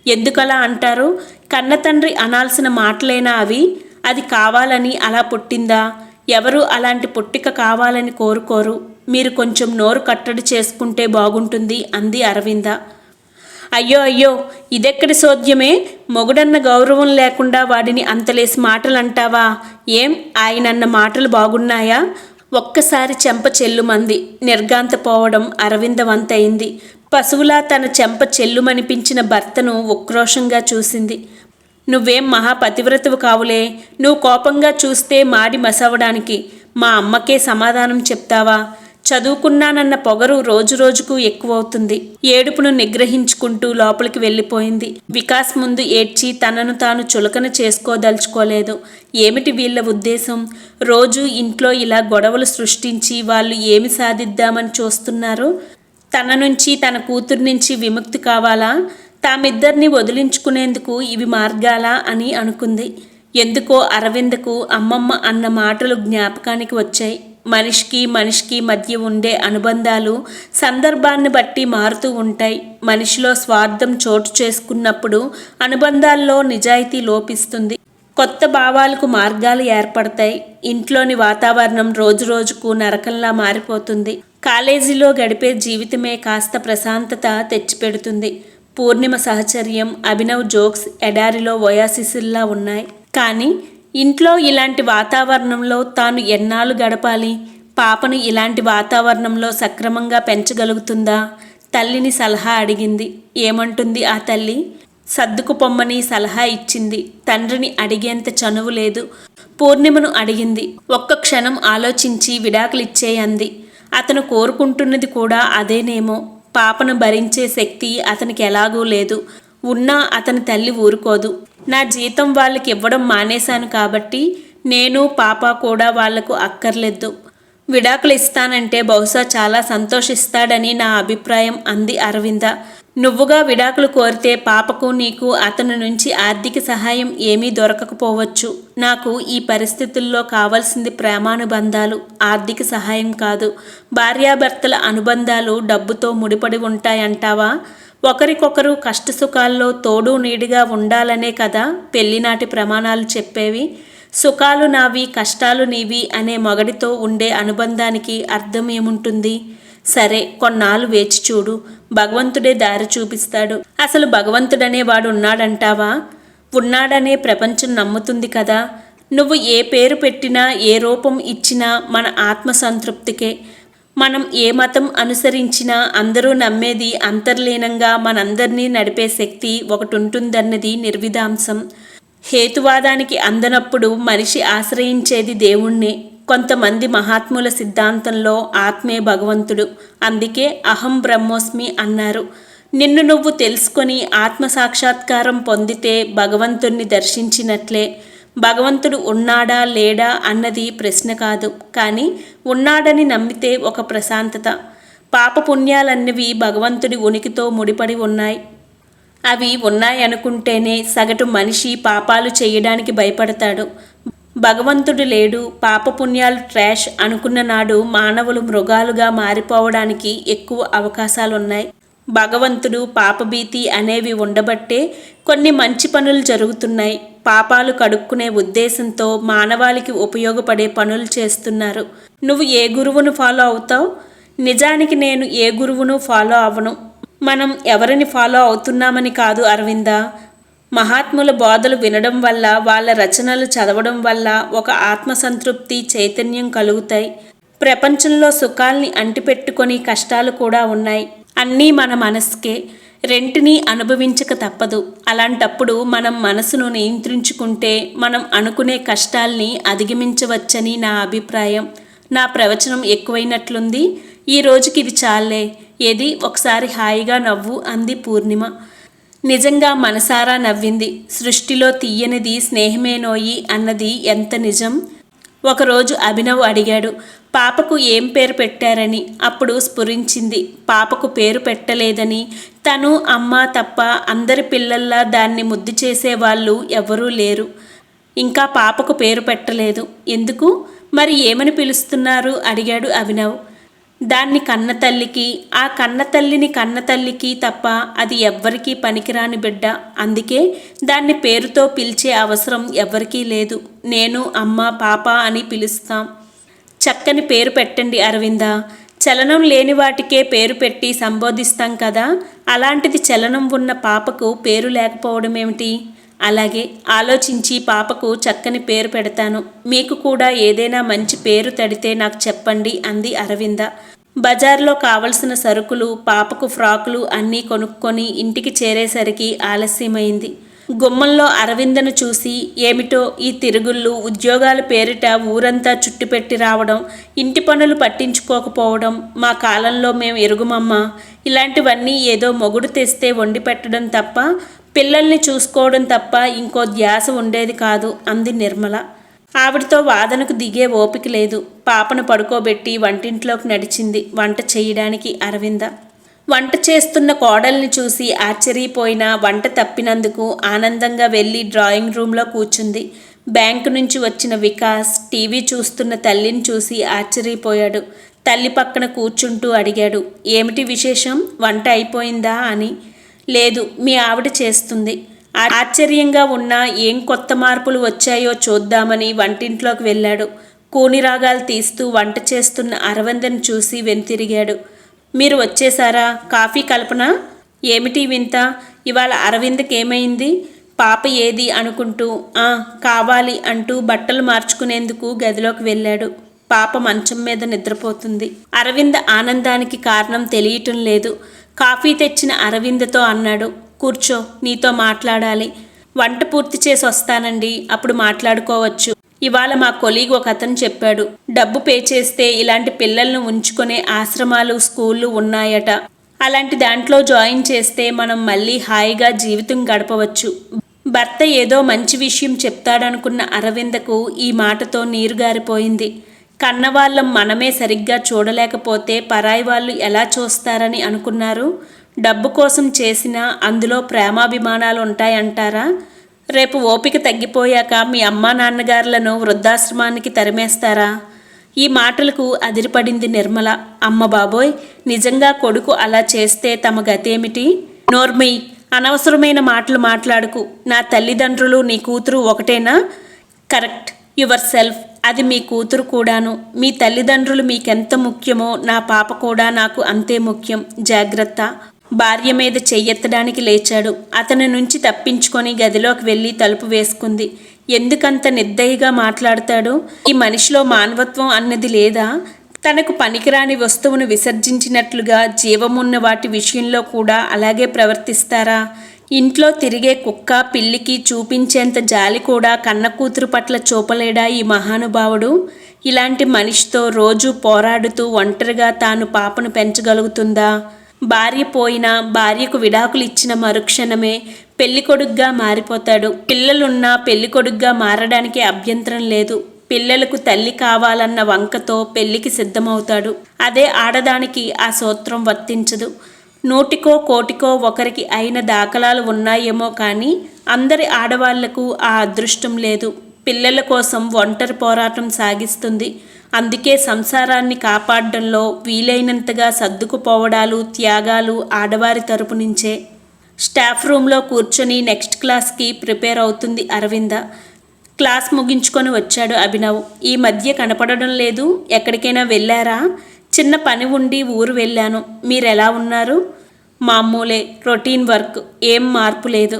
ఎందుకలా అంటారు? కన్నతండ్రి అనాల్సిన మాటలేనా అవి? అది కావాలని అలా పుట్టిందా? ఎవరు అలాంటి పుట్టిక కావాలని కోరుకోరు. మీరు కొంచెం నోరు కట్టడి చేసుకుంటే బాగుంటుంది అంది అరవింద. అయ్యో అయ్యో, ఇదెక్కడి సోద్యమే? మొగుడన్న గౌరవం లేకుండా వాడిని అంతలేసి మాటలు అంటావా? ఏం ఆయనన్న మాటలు బాగున్నాయా? ఒక్కసారి చెంప చెల్లుమంది. నిర్గాంతపోవడం అరవింద వంతయింది. పశువులా తన చెంప చెల్లుమనిపించిన భర్తను ఉక్రోషంగా చూసింది. నువ్వేం మహాపతివ్రతవు కావులే. నువ్వు కోపంగా చూస్తే మాడి మసవడానికి మా అమ్మకే సమాధానం చెప్తావా? చదువుకున్నానన్న పొగరు రోజురోజుకు ఎక్కువవుతుంది. ఏడుపును నిగ్రహించుకుంటూ లోపలికి వెళ్ళిపోయింది. వికాస్ ముందు ఏడ్చి తనను తాను చులకన చేసుకోదలుచుకోలేదు. ఏమిటి వీళ్ళ ఉద్దేశం? రోజు ఇంట్లో ఇలా గొడవలు సృష్టించి వాళ్ళు ఏమి సాధిద్దామని చూస్తున్నారు? తన నుంచి తన కూతురు నుంచి విముక్తి కావాలా? తామిద్దరిని వదిలించుకునేందుకు ఇవి మార్గాలా అని అనుకుంది. ఎందుకో అరవిందకు అమ్మమ్మ అన్న మాటలు జ్ఞాపకానికి వచ్చాయి. మనిషికి మధ్య ఉండే అనుబంధాలు సందర్భాన్ని బట్టి మారుతూ ఉంటాయి. మనిషిలో స్వార్థం చోటు చేసుకున్నప్పుడు అనుబంధాల్లో నిజాయితీ లోపిస్తుంది. కొత్త భావాలకు మార్గాలు ఏర్పడతాయి. ఇంట్లోని వాతావరణం రోజురోజుకు నరకంలా మారిపోతుంది. కాలేజీలో గడిపే జీవితమే కాస్త ప్రశాంతత తెచ్చిపెడుతుంది. పూర్ణిమ సహచర్యం, అభినవ్ జోక్స్ ఎడారిలో ఒయాసిస్లా ఉన్నాయి. కానీ ఇంట్లో ఇలాంటి వాతావరణంలో తాను ఎన్నాళ్ళు గడపాలి? పాపను ఇలాంటి వాతావరణంలో సక్రమంగా పెంచగలుగుతుందా? తల్లిని సలహా అడిగింది. ఏమంటుంది ఆ తల్లి? సర్దుకుపొమ్మని సలహా ఇచ్చింది. తండ్రిని అడిగేంత చనువు లేదు. పూర్ణిమను అడిగింది. ఒక్క క్షణం ఆలోచించి విడాకులిచ్చేయంది. అతను కోరుకుంటున్నది కూడా అదేనేమో. పాపను భరించే శక్తి అతనికి ఎలాగూ లేదు. ఉన్నా అతని తల్లి ఊరుకోదు. నా జీతం వాళ్ళకి ఇవ్వడం మానేశాను కాబట్టి నేను పాప కూడా వాళ్లకు అక్కర్లేదు. విడాకులు ఇస్తానంటే బహుశా చాలా సంతోషిస్తాడని నా అభిప్రాయం అంది అరవింద. నువ్వుగా విడాకులు కోరితే పాపకు నీకు అతని నుంచి ఆర్థిక సహాయం ఏమీ దొరకకపోవచ్చు. నాకు ఈ పరిస్థితుల్లో కావాల్సింది ప్రేమానుబంధాలు, ఆర్థిక సహాయం కాదు. భార్యాభర్తల అనుబంధాలు డబ్బుతో ముడిపడి ఉంటాయంటావా? ఒకరికొకరు కష్టసుఖాల్లో తోడు నీడిగా ఉండాలనే కదా పెళ్లినాటి ప్రమాణాలు చెప్పేవి. సుఖాలు నావి కష్టాలు నీవి అనే మొగడితో ఉండే అనుబంధానికి అర్థం ఏముంటుంది? సరే, కొన్నాళ్ళు వేచి చూడు. భగవంతుడే దారి చూపిస్తాడు. అసలు భగవంతుడనే వాడు ఉన్నాడంటావా? ఉన్నాడనే ప్రపంచం నమ్ముతుంది కదా. నువ్వు ఏ పేరు పెట్టినా ఏ రూపం ఇచ్చినా మన ఆత్మసంతృప్తికే. మనం ఏ మతం అనుసరించినా అందరూ నమ్మేది అంతర్లీనంగా మనందరినీ నడిపే శక్తి ఒకటి ఉంటుందన్నది నిర్విధాంసం. హేతువాదానికి అందనప్పుడు మనిషి ఆశ్రయించేది దేవుణ్ణే. కొంతమంది మహాత్ముల సిద్ధాంతంలో ఆత్మే భగవంతుడు. అందుకే అహం బ్రహ్మోస్మి అన్నారు. నిన్ను నువ్వు తెలుసుకొని ఆత్మసాక్షాత్కారం పొందితే భగవంతుణ్ణి దర్శించినట్లే. భగవంతుడు ఉన్నాడా లేడా అన్నది ప్రశ్న కాదు, కానీ ఉన్నాడని నమ్మితే ఒక ప్రశాంతత. పాపపుణ్యాలన్నవి భగవంతుడి ఉనికితో ముడిపడి ఉన్నాయి. అవి ఉన్నాయనుకుంటేనే సగటు మనిషి పాపాలు చేయడానికి భయపడతాడు. భగవంతుడు లేడు, పాపపుణ్యాలు ట్రాష్ అనుకున్న నాడు మానవులు మృగాలుగా మారిపోవడానికి ఎక్కువ అవకాశాలున్నాయి. భగవంతుడు, పాపభీతి అనేవి ఉండబట్టే కొన్ని మంచి పనులు జరుగుతున్నాయి. పాపాలు కడుక్కునే ఉద్దేశంతో మానవాళికి ఉపయోగపడే పనులు చేస్తున్నారు. నువ్వు ఏ గురువును ఫాలో అవుతావు? నిజానికి నేను ఏ గురువును ఫాలో అవ్వను. మనం ఎవరిని ఫాలో అవుతున్నామని కాదు అరవింద. మహాత్ముల బోధలు వినడం వల్ల, వాళ్ళ రచనలు చదవడం వల్ల ఒక ఆత్మసంతృప్తి, చైతన్యం కలుగుతాయి. ప్రపంచంలో సుఖాల్ని అంటిపెట్టుకొని కష్టాలు కూడా ఉన్నాయి. అన్నీ మన మనసుకే. రెంటిని అనుభవించక తప్పదు. అలాంటప్పుడు మనం మనసును నియంత్రించుకుంటే మనం అనుకునే కష్టాల్ని అధిగమించవచ్చని నా అభిప్రాయం. నా ప్రవచనం ఎక్కువైనట్లుంది. ఈ రోజుకి ఇది చాలే. ఏది ఒకసారి హాయిగా నవ్వు అంది పూర్ణిమ. నిజంగా మనసారా నవ్వింది. సృష్టిలో తీయనిది స్నేహమేనోయి అన్నది ఎంత నిజం. ఒకరోజు అభినవ్ అడిగాడు, పాపకు ఏం పేరు పెట్టారని. అప్పుడు స్ఫురించింది, పాపకు పేరు పెట్టలేదని. తను అమ్మ తప్ప అందరి పిల్లల్లా దాన్ని ముద్దు చేసేవాళ్ళు ఎవరూ లేరు. ఇంకా పాపకు పేరు పెట్టలేదు. ఎందుకు? మరి ఏమని పిలుస్తున్నారు అడిగాడు అభినవ్. దాన్ని కన్నతల్లికి, ఆ కన్నతల్లిని కన్నతల్లికి తప్ప అది ఎవ్వరికీ పనికిరాని బిడ్డ. అందుకే దాన్ని పేరుతో పిలిచే అవసరం ఎవ్వరికీ లేదు. నేను అమ్మ పాప అని పిలుస్తాం. చక్కని పేరు పెట్టండి అరవింద. చలనం లేని వాటికే పేరు పెట్టి సంబోధిస్తాం కదా, అలాంటిది చలనం ఉన్న పాపకు పేరు లేకపోవడం ఏమిటి? అలాగే ఆలోచించి పాపకు చక్కని పేరు పెడతాను. మీకు కూడా ఏదైనా మంచి పేరు తడితే నాకు చెప్పండి అంది అరవింద. బజార్లో కావలసిన సరుకులు, పాపకు ఫ్రాకులు అన్నీ కొనుక్కొని ఇంటికి చేరేసరికి ఆలస్యమైంది. గుమ్మంలో అరవిందను చూసి, ఏమిటో ఈ తిరుగుళ్ళు, ఉద్యోగాల పేరిట ఊరంతా చుట్టుపెట్టి రావడం, ఇంటి పనులు పట్టించుకోకపోవడం మా కాలంలో మేము ఎరుగుమమ్మా. ఇలాంటివన్నీ ఏదో మొగుడు తెస్తే వండి పెట్టడం తప్ప, పిల్లల్ని చూసుకోవడం తప్ప ఇంకో ధ్యాస ఉండేది కాదు అంది నిర్మల. ఆవిడతో వాదనకు దిగే ఓపిక లేదు. పాపను పడుకోబెట్టి వంటింట్లోకి నడిచింది వంట చేయడానికి అరవింద. వంట చేస్తున్న కోడల్ని చూసి ఆశ్చర్యపోయినా వంట తప్పినందుకు ఆనందంగా వెళ్ళి డ్రాయింగ్ రూమ్లో కూర్చుంది. బ్యాంకు నుంచి వచ్చిన వికాస్ టీవీ చూస్తున్న తల్లిని చూసి ఆశ్చర్యపోయాడు. తల్లి పక్కన కూర్చుంటూ అడిగాడు, ఏమిటి విశేషం? వంట అయిపోయిందా అని. లేదు, మీ ఆవిడ చేస్తుంది. ఆశ్చర్యంగా ఉన్నా ఏం కొత్త మార్పులు వచ్చాయో చూద్దామని వంటింట్లోకి వెళ్ళాడు. కూనిరాగాలు తీస్తూ వంట చేస్తున్న అరవిందను చూసి వెనుతిరిగాడు. మీరు వచ్చేసారా? కాఫీ కల్పనా? ఏమిటి వింత? ఇవాళ అరవిందకి ఏమైంది? పాప ఏది అనుకుంటూ కావాలి అంటూ బట్టలు మార్చుకునేందుకు గదిలోకి వెళ్ళాడు. పాప మంచం మీద నిద్రపోతుంది. అరవింద ఆనందానికి కారణం తెలియటం లేదు. కాఫీ తెచ్చిన అరవిందతో అన్నాడు, కూర్చో, నీతో మాట్లాడాలి. వంట పూర్తి చేసి వస్తానండి, అప్పుడు మాట్లాడుకోవచ్చు. ఇవాళ మా కొలీగ్ ఒక అతను చెప్పాడు, డబ్బు పే చేస్తే ఇలాంటి పిల్లలను ఉంచుకునే ఆశ్రమాలు, స్కూళ్ళు ఉన్నాయట. అలాంటి దాంట్లో జాయిన్ చేస్తే మనం మళ్ళీ హాయిగా జీవితం గడపవచ్చు. భర్త ఏదో మంచి విషయం చెప్తాడనుకున్న అరవిందకు ఈ మాటతో నీరుగారిపోయింది. కన్నవాళ్ళం మనమే సరిగ్గా చూడలేకపోతే పరాయి వాళ్ళు ఎలా చూస్తారని అనుకున్నారు? డబ్బు కోసం చేసినా అందులో ప్రేమాభిమానాలు ఉంటాయంటారా? రేపు ఓపిక తగ్గిపోయాక మీ అమ్మా నాన్నగారులను వృద్ధాశ్రమానికి తరిమేస్తారా? ఈ మాటలకు అదిరిపడింది నిర్మల. అమ్మ బాబోయ్, నిజంగా కొడుకు అలా చేస్తే తమ గతేమిటి? నోర్మీ, అనవసరమైన మాటలు మాట్లాడుకు. నా తల్లిదండ్రులు నీ కూతురు ఒకటేనా? Correct your self. అది మీ కూతురు కూడాను. మీ తల్లిదండ్రులు మీకెంత ముఖ్యమో నా పాప కూడా నాకు అంతే ముఖ్యం. జాగ్రత్త. భార్య మీద చెయ్యెత్తడానికి లేచాడు. అతని నుంచి తప్పించుకొని గదిలోకి వెళ్ళి తలుపు వేసుకుంది. ఎందుకంత నిర్దయగా మాట్లాడతాడు? ఈ మనిషిలో మానవత్వం అన్నది లేదా? తనకు పనికిరాని వస్తువును విసర్జించినట్లుగా జీవమున్న వాటి విషయంలో కూడా అలాగే ప్రవర్తిస్తారా? ఇంట్లో తిరిగే కుక్క పిల్లికి చూపించేంత జాలి కూడా కన్న కూతురు పట్ల చూపలేడా ఈ మహానుభావుడు? ఇలాంటి మనిషితో రోజు పోరాడుతూ ఒంటరిగా తాను పాపను పెంచగలుగుతుందా? భార్య పోయినా, భార్యకు విడాకులు ఇచ్చిన మరుక్షణమే పెళ్ళికొడుగ్గా మారిపోతాడు. పిల్లలున్నా పెళ్ళికొడుగ్గా మారడానికి అభ్యంతరం లేదు. పిల్లలకు తల్లి కావాలన్న వంకతో పెళ్లికి సిద్ధమవుతాడు. అదే ఆడదానికి ఆ సూత్రం వర్తించదు. నూటికో కోటికో ఒకరికి అయిన దాఖలాలు ఉన్నాయేమో కానీ అందరి ఆడవాళ్లకు ఆ అదృష్టం లేదు. పిల్లల కోసం ఒంటరి పోరాటం సాగిస్తుంది. అందుకే సంసారాన్ని కాపాడడంలో వీలైనంతగా సర్దుకుపోవడాలు, త్యాగాలు ఆడవారి తరపు నుంచే. స్టాఫ్ రూమ్లో కూర్చొని నెక్స్ట్ క్లాస్కి ప్రిపేర్ అవుతుంది అరవింద. క్లాస్ ముగించుకొని వచ్చాడు అభినవ్. ఈ మధ్య కనపడడం లేదు, ఎక్కడికైనా వెళ్ళారా? చిన్న పని ఉండి ఊరు వెళ్ళాను. మీరెలా ఉన్నారు? మామూలే, రొటీన్ వర్క్, ఏం మార్పు లేదు.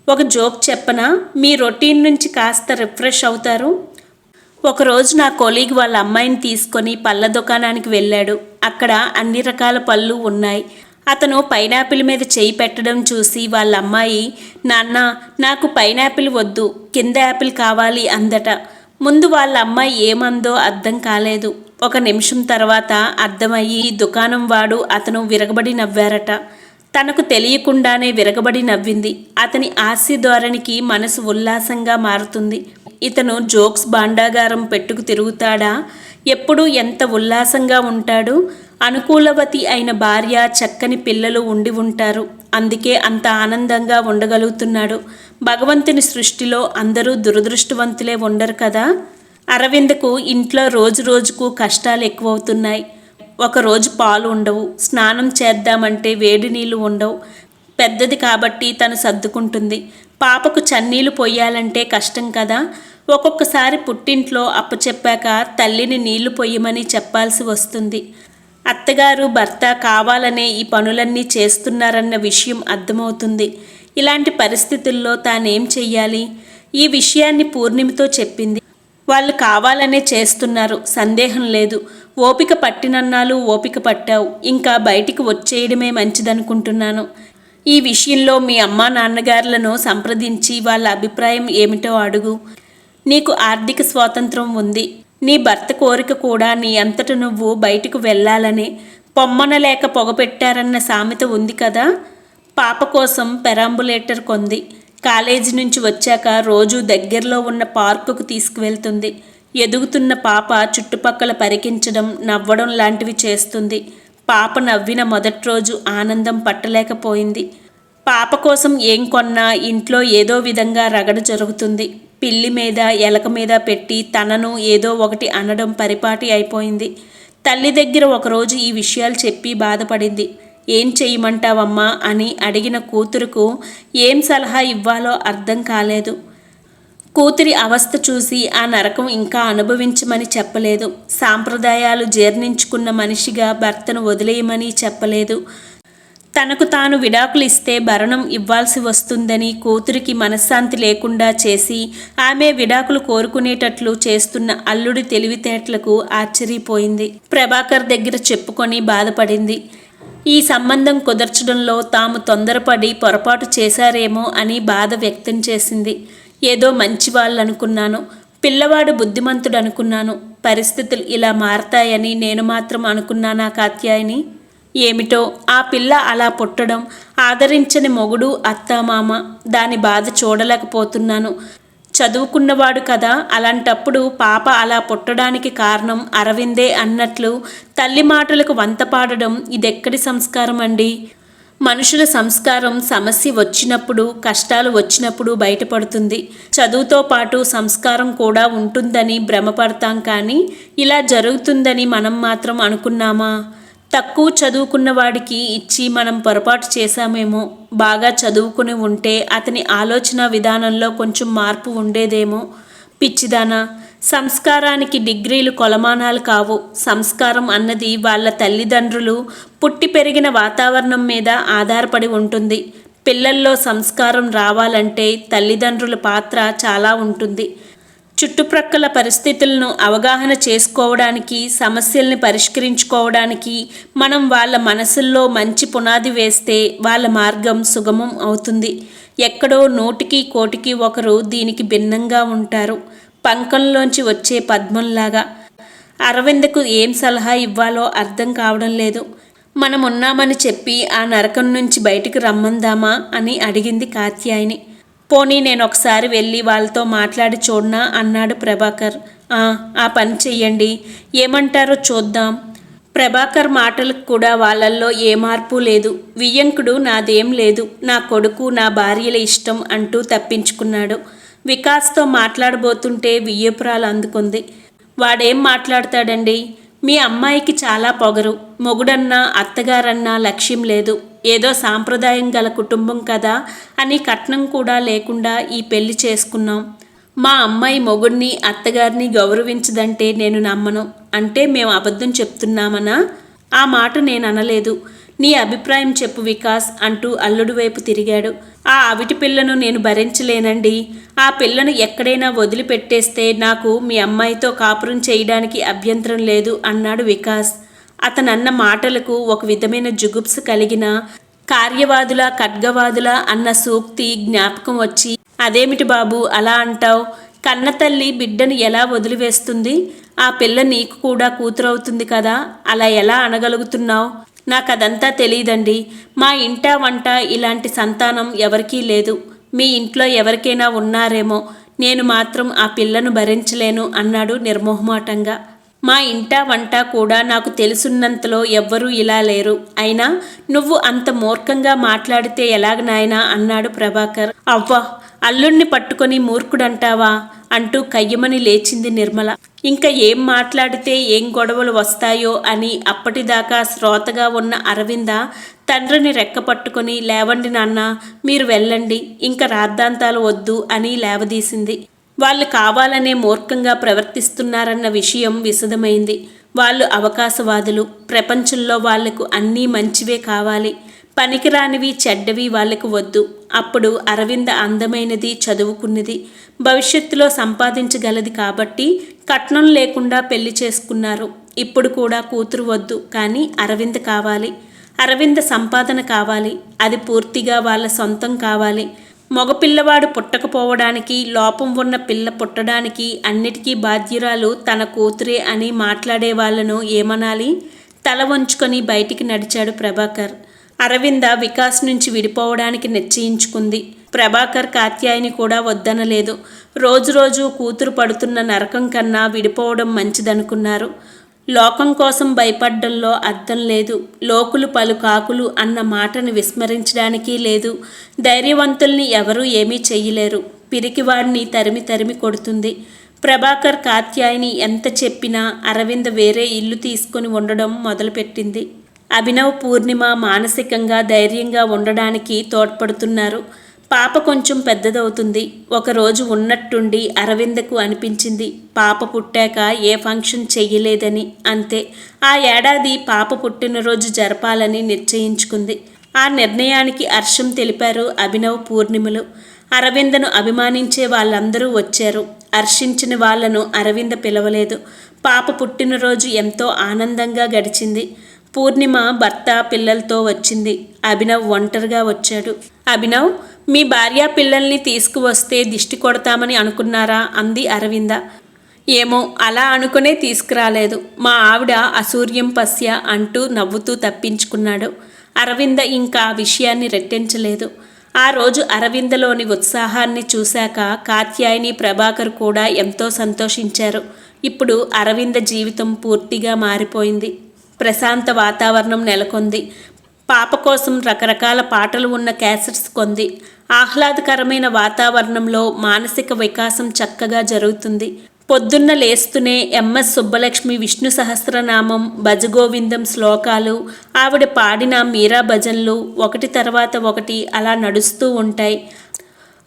ఒక జోక్ చెప్పనా? మీ రొటీన్ నుంచి కాస్త రిఫ్రెష్ అవుతారు. ఒకరోజు నా కొలీగ్ వాళ్ళ అమ్మాయిని తీసుకొని పళ్ళ దుకాణానికి వెళ్ళాడు. అక్కడ అన్ని రకాల పళ్ళు ఉన్నాయి. అతను పైనాపిల్ మీద చేయి పెట్టడం చూసి వాళ్ళ అమ్మాయి, నాన్న నాకు పైనాపిల్ వద్దు, కింద యాపిల్ కావాలి అందట. ముందు వాళ్ళ అమ్మాయి ఏమందో అర్థం కాలేదు. ఒక నిమిషం తర్వాత అర్థమయ్యి దుకాణం వాడు అతను విరగబడి నవ్వారట. తనకు తెలియకుండానే విరగబడి నవ్వింది. అతని హాస్య ధోరణికి మనసు ఉల్లాసంగా మారుతుంది. ఇతను జోక్స్ భాండాగారం పెట్టుకు తిరుగుతాడా? ఎప్పుడూ ఎంత ఉల్లాసంగా ఉంటాడు. అనుకూలవతి అయిన భార్య, చక్కని పిల్లలు ఉండి ఉంటారు. అందుకే అంత ఆనందంగా ఉండగలుగుతున్నాడు. భగవంతుని సృష్టిలో అందరూ దురదృష్టవంతులే ఉండరు కదా. అరవింద్కు ఇంట్లో రోజు రోజుకు కష్టాలు ఎక్కువవుతున్నాయి. ఒకరోజు పాలు ఉండవు, స్నానం చేద్దామంటే వేడి నీళ్లు ఉండవు. పెద్దది కాబట్టి తను సర్దుకుంటుంది. పాపకు చన్నీళ్లు పొయ్యాలంటే కష్టం కదా. ఒక్కొక్కసారి పుట్టింట్లో అప్పచెప్పాక తల్లిని నీళ్లు పొయ్యమని చెప్పాల్సి వస్తుంది. అత్తగారు భర్త కావాలనే ఈ పనులన్నీ చేస్తున్నారన్న విషయం అర్థమవుతుంది. ఇలాంటి పరిస్థితుల్లో తానేం చెయ్యాలి? ఈ విషయాన్ని పూర్ణిమతో చెప్పింది. వాళ్ళు కావాలనే చేస్తున్నారు, సందేహం లేదు. ఓపిక పట్టినన్నాళ్ళు ఓపిక పట్టావు, ఇంకా బయటికి వచ్చేయడమే మంచిదనుకుంటున్నాను. ఈ విషయంలో మీ అమ్మా నాన్నగారులను సంప్రదించి వాళ్ళ అభిప్రాయం ఏమిటో అడుగు. నీకు ఆర్థిక స్వాతంత్రం ఉంది. నీ భర్త కోరిక కూడా నీ అంతట నువ్వు బయటకు వెళ్ళాలనే. పొమ్మనలేక పొగపెట్టారన్న సామెత ఉంది కదా. పాప కోసం పెరాంబులేటర్ కొంది. కాలేజీ నుంచి వచ్చాక రోజు దగ్గరలో ఉన్న పార్కుకు తీసుకువెళ్తుంది. ఎదుగుతున్న పాప చుట్టుపక్కల పరికించడం, నవ్వడం లాంటివి చేస్తుంది. పాప నవ్విన మొదటి రోజు ఆనందం పట్టలేకపోయింది. పాప కోసం ఏం కొన్నా ఇంట్లో ఏదో విధంగా రగడ జరుగుతుంది. పిల్లి మీద, ఎలక మీద పెట్టి తనను ఏదో ఒకటి అనడం పరిపాటి అయిపోయింది. తల్లి దగ్గర ఒకరోజు ఈ విషయాలు చెప్పి బాధపడింది. ఏం చెయ్యమంటావమ్మా అని అడిగిన కూతురుకు ఏం సలహా ఇవ్వాలో అర్థం కాలేదు. కూతురి అవస్థ చూసి ఆ నరకం ఇంకా అనుభవించమని చెప్పలేదు. సాంప్రదాయాలు జీర్ణించుకున్న మనిషిగా భర్తను వదిలేయమని చెప్పలేదు. తనకు తాను విడాకులు ఇస్తే భరణం ఇవ్వాల్సి వస్తుందని కూతురికి మనశ్శాంతి లేకుండా చేసి ఆమె విడాకులు కోరుకునేటట్లు చేస్తున్న అల్లుడి తెలివితేటలకు ఆశ్చర్యపోయింది. ప్రభాకర్ దగ్గర చెప్పుకొని బాధపడింది. ఈ సంబంధం కుదర్చడంలో తాము తొందరపడి పొరపాటు చేశారేమో అని బాధ వ్యక్తం చేసింది. ఏదో మంచి వాళ్ళనుకున్నాను, పిల్లవాడు బుద్ధిమంతుడు అనుకున్నాను. పరిస్థితులు ఇలా మారతాయని నేను మాత్రం అనుకున్నానా కాత్యాయని? ఏమిటో ఆ పిల్ల అలా పుట్టడం, ఆదరించని మొగుడు, అత్తామామ, దాని బాధ చూడలేకపోతున్నాను. చదువుకున్నవాడు కదా. అలాంటప్పుడు పాప అలా పుట్టడానికి కారణం అరవిందే అన్నట్లు తల్లి మాటలకు వంతపాడడం ఇదెక్కడి సంస్కారం అండి? మనుషుల సంస్కారం సమస్య వచ్చినప్పుడు, కష్టాలు వచ్చినప్పుడు బయటపడుతుంది. చదువుతో పాటు సంస్కారం కూడా ఉంటుందని భ్రమపడతాం, కానీ ఇలా జరుగుతుందని మనం మాత్రం అనుకున్నామా? తక్కువ చదువుకున్న వాడికి ఇచ్చి మనం పొరపాటు చేశామేమో. బాగా చదువుకుని ఉంటే అతని ఆలోచన విధానంలో కొంచెం మార్పు ఉండేదేమో. పిచ్చిదానా, సంస్కారానికి డిగ్రీలు కొలమానాలు కావు. సంస్కారం అన్నది వాళ్ళ తల్లిదండ్రులు పుట్టి పెరిగిన వాతావరణం మీద ఆధారపడి ఉంటుంది. పిల్లల్లో సంస్కారం రావాలంటే తల్లిదండ్రుల పాత్ర చాలా ఉంటుంది. చుట్టుప్రక్కల పరిస్థితులను అవగాహన చేసుకోవడానికి, సమస్యల్ని పరిష్కరించుకోవడానికి మనం వాళ్ళ మనసుల్లో మంచి పునాది వేస్తే వాళ్ళ మార్గం సుగమం అవుతుంది. ఎక్కడో నూటికి కోటికి ఒకరు దీనికి భిన్నంగా ఉంటారు. పంకంలోంచి వచ్చే పద్మంలాగా. అరవిందకు ఏం సలహా ఇవ్వాలో అర్థం కావడం లేదు. మనమున్నామని చెప్పి ఆ నరకం నుంచి బయటికి రమ్మందామా అని అడిగింది కాత్యాయని. పోనీ నేను ఒకసారి వెళ్ళి వాళ్ళతో మాట్లాడి చూడనా అన్నాడు ప్రభాకర్. ఆ పని చెయ్యండి, ఏమంటారో చూద్దాం. ప్రభాకర్ మాటలకు కూడా వాళ్ళల్లో ఏ మార్పు లేదు. వియ్యంకుడు నాదేం లేదు, నా కొడుకు నా భార్యల ఇష్టం అంటూ తప్పించుకున్నాడు. వికాస్తో మాట్లాడబోతుంటే వియ్యపురాలు అందుకుంది. వాడేం మాట్లాడతాడండి? మీ అమ్మాయికి చాలా పొగరు. మొగుడన్నా అత్తగారన్నా లక్ష్యం లేదు. ఏదో సాంప్రదాయం గల కుటుంబం కదా అని కట్నం కూడా లేకుండా ఈ పెళ్లి చేసుకున్నాం. మా అమ్మాయి మొగుడిని, అత్తగారిని గౌరవించదంటే నేను నమ్మను. అంటే మేము అబద్ధం చెప్తున్నామనా? ఆ మాట నేను అనలేదు. నీ అభిప్రాయం చెప్పు వికాస్ అంటూ అల్లుడి వైపు తిరిగాడు. ఆ అవిటి పిల్లను నేను భరించలేనండి. ఆ పిల్లను ఎక్కడైనా వదిలిపెట్టేస్తే నాకు మీ అమ్మాయితో కాపురం చేయడానికి అభ్యంతరం లేదు అన్నాడు వికాస్. అతనన్న మాటలకు ఒక విధమైన జుగుప్స కలిగిన కార్యవాదుల ఖడ్గవాదుల అన్న సూక్తి జ్ఞాపకం వచ్చి, అదేమిటి బాబు అలా అంటావు? కన్నతల్లి బిడ్డను ఎలా వదిలివేస్తుంది? ఆ పిల్ల నీకు కూడా కూతురవుతుంది కదా, అలా ఎలా అనగలుగుతున్నావు? నాకదంతా తెలియదండి. మా ఇంట వంట ఇలాంటి సంతానం ఎవరికీ లేదు. మీ ఇంట్లో ఎవరికైనా ఉన్నారేమో, నేను మాత్రం ఆ పిల్లను భరించలేను అన్నాడు నిర్మోహమాటంగా. మా ఇంటా వంట కూడా నాకు తెలుసున్నంతలో ఎవ్వరూ ఇలా లేరు. అయినా నువ్వు అంత మూర్ఖంగా మాట్లాడితే ఎలాగ నాయనా అన్నాడు ప్రభాకర్. అవ్వా, అల్లుణ్ణి పట్టుకొని మూర్ఖుడంటావా అంటూ కయ్యమని లేచింది నిర్మల. ఇంకా ఏం మాట్లాడితే ఏం గొడవలు వస్తాయో అని అప్పటిదాకా శ్రోతగా ఉన్న అరవింద తండ్రిని రెక్కపట్టుకొని, లేవండి నాన్న, మీరు వెళ్ళండి, ఇంకా రాద్ధాంతాలు వద్దు అని లేవదీసింది. వాళ్ళు కావాలనే మూర్ఖంగా ప్రవర్తిస్తున్నారన్న విషయం విశదమైంది. వాళ్ళు అవకాశవాదులు. ప్రపంచంలో వాళ్లకు అన్నీ మంచివే కావాలి, పనికిరానివి చెడ్డవి వాళ్లకు వద్దు. అప్పుడు అరవింద అందమైనది, చదువుకున్నది, భవిష్యత్తులో సంపాదించగలది కాబట్టి కట్నం లేకుండా పెళ్లి చేసుకున్నారు. ఇప్పుడు కూడా కూతురు వద్దు, కానీ అరవింద కావాలి. అరవింద సంపాదన కావాలి, అది పూర్తిగా వాళ్ళ సొంతం కావాలి. మగపిల్లవాడు పుట్టకపోవడానికి, లోపం ఉన్న పిల్ల పుట్టడానికి అన్నిటికీ బాధ్యురాలు తన కూతురే అని మాట్లాడే వాళ్లను ఏమనాలి? తల వంచుకొని బయటికి నడిచాడు ప్రభాకర్. అరవింద వికాస్ నుంచి విడిపోవడానికి నిశ్చయించుకుంది. ప్రభాకర్ కాత్యాయని కూడా వద్దనలేదు. రోజు కూతురు పడుతున్న నరకం కన్నా విడిపోవడం మంచిదనుకున్నారు. లోకం కోసం భయపడ్డంలో అర్థం లేదు. లోకులు పలు కాకులు అన్న మాటను విస్మరించడానికి లేదు. ధైర్యవంతుల్ని ఎవరూ ఏమీ చెయ్యలేరు. పిరికివాడిని తరిమి కొడుతుంది. ప్రభాకర్ కాత్యాయని ఎంత చెప్పినా అరవింద వేరే ఇల్లు తీసుకుని ఉండడం మొదలుపెట్టింది. అభినవ్, పూర్ణిమ మానసికంగా ధైర్యంగా ఉండడానికి తోడ్పడుతున్నారు. పాప కొంచెం పెద్దదవుతుంది. ఒకరోజు ఉన్నట్టుండి అరవిందకు అనిపించింది పాప పుట్టాక ఏ ఫంక్షన్ చెయ్యలేదని. అంతే. ఆ ఏడాది పాప పుట్టినరోజు జరపాలని నిశ్చయించుకుంది. ఆ నిర్ణయానికి హర్షం తెలిపారు అభినవ్, పూర్ణిమలు. అరవిందను అభిమానించే వాళ్ళందరూ వచ్చారు. హర్షించిన వాళ్లను అరవింద పిలవలేదు. పాప పుట్టినరోజు ఎంతో ఆనందంగా గడిచింది. పూర్ణిమ భర్త, పిల్లలతో వచ్చింది. అభినవ్ ఒంటరిగా వచ్చాడు. అభినవ్, మీ భార్య పిల్లల్ని తీసుకువస్తే దిష్టి కొడతామని అనుకున్నారా అంది అరవింద. ఏమో, అలా అనుకునే తీసుకురాలేదు. మా ఆవిడ అసూర్యం పశ్య అంటూ నవ్వుతూ తప్పించుకున్నాడు. అరవింద ఇంకా ఆ విషయాన్ని రెట్టించలేదు. ఆ రోజు అరవిందలోని ఉత్సాహాన్ని చూశాక కాత్యాయని, ప్రభాకర్ కూడా ఎంతో సంతోషించారు. ఇప్పుడు అరవింద జీవితం పూర్తిగా మారిపోయింది. ప్రశాంత వాతావరణం నెలకొంది. పాప కోసం రకరకాల పాటలు ఉన్న క్యాసెట్స్ కొంది. ఆహ్లాదకరమైన వాతావరణంలో మానసిక వికాసం చక్కగా జరుగుతుంది. పొద్దున్న లేస్తూనే ఎంఎస్ సుబ్బలక్ష్మి విష్ణు సహస్రనామం, భజగోవిందం శ్లోకాలు, ఆవిడ పాడిన మీరా భజన్లు ఒకటి తర్వాత ఒకటి అలా నడుస్తూ ఉంటాయి.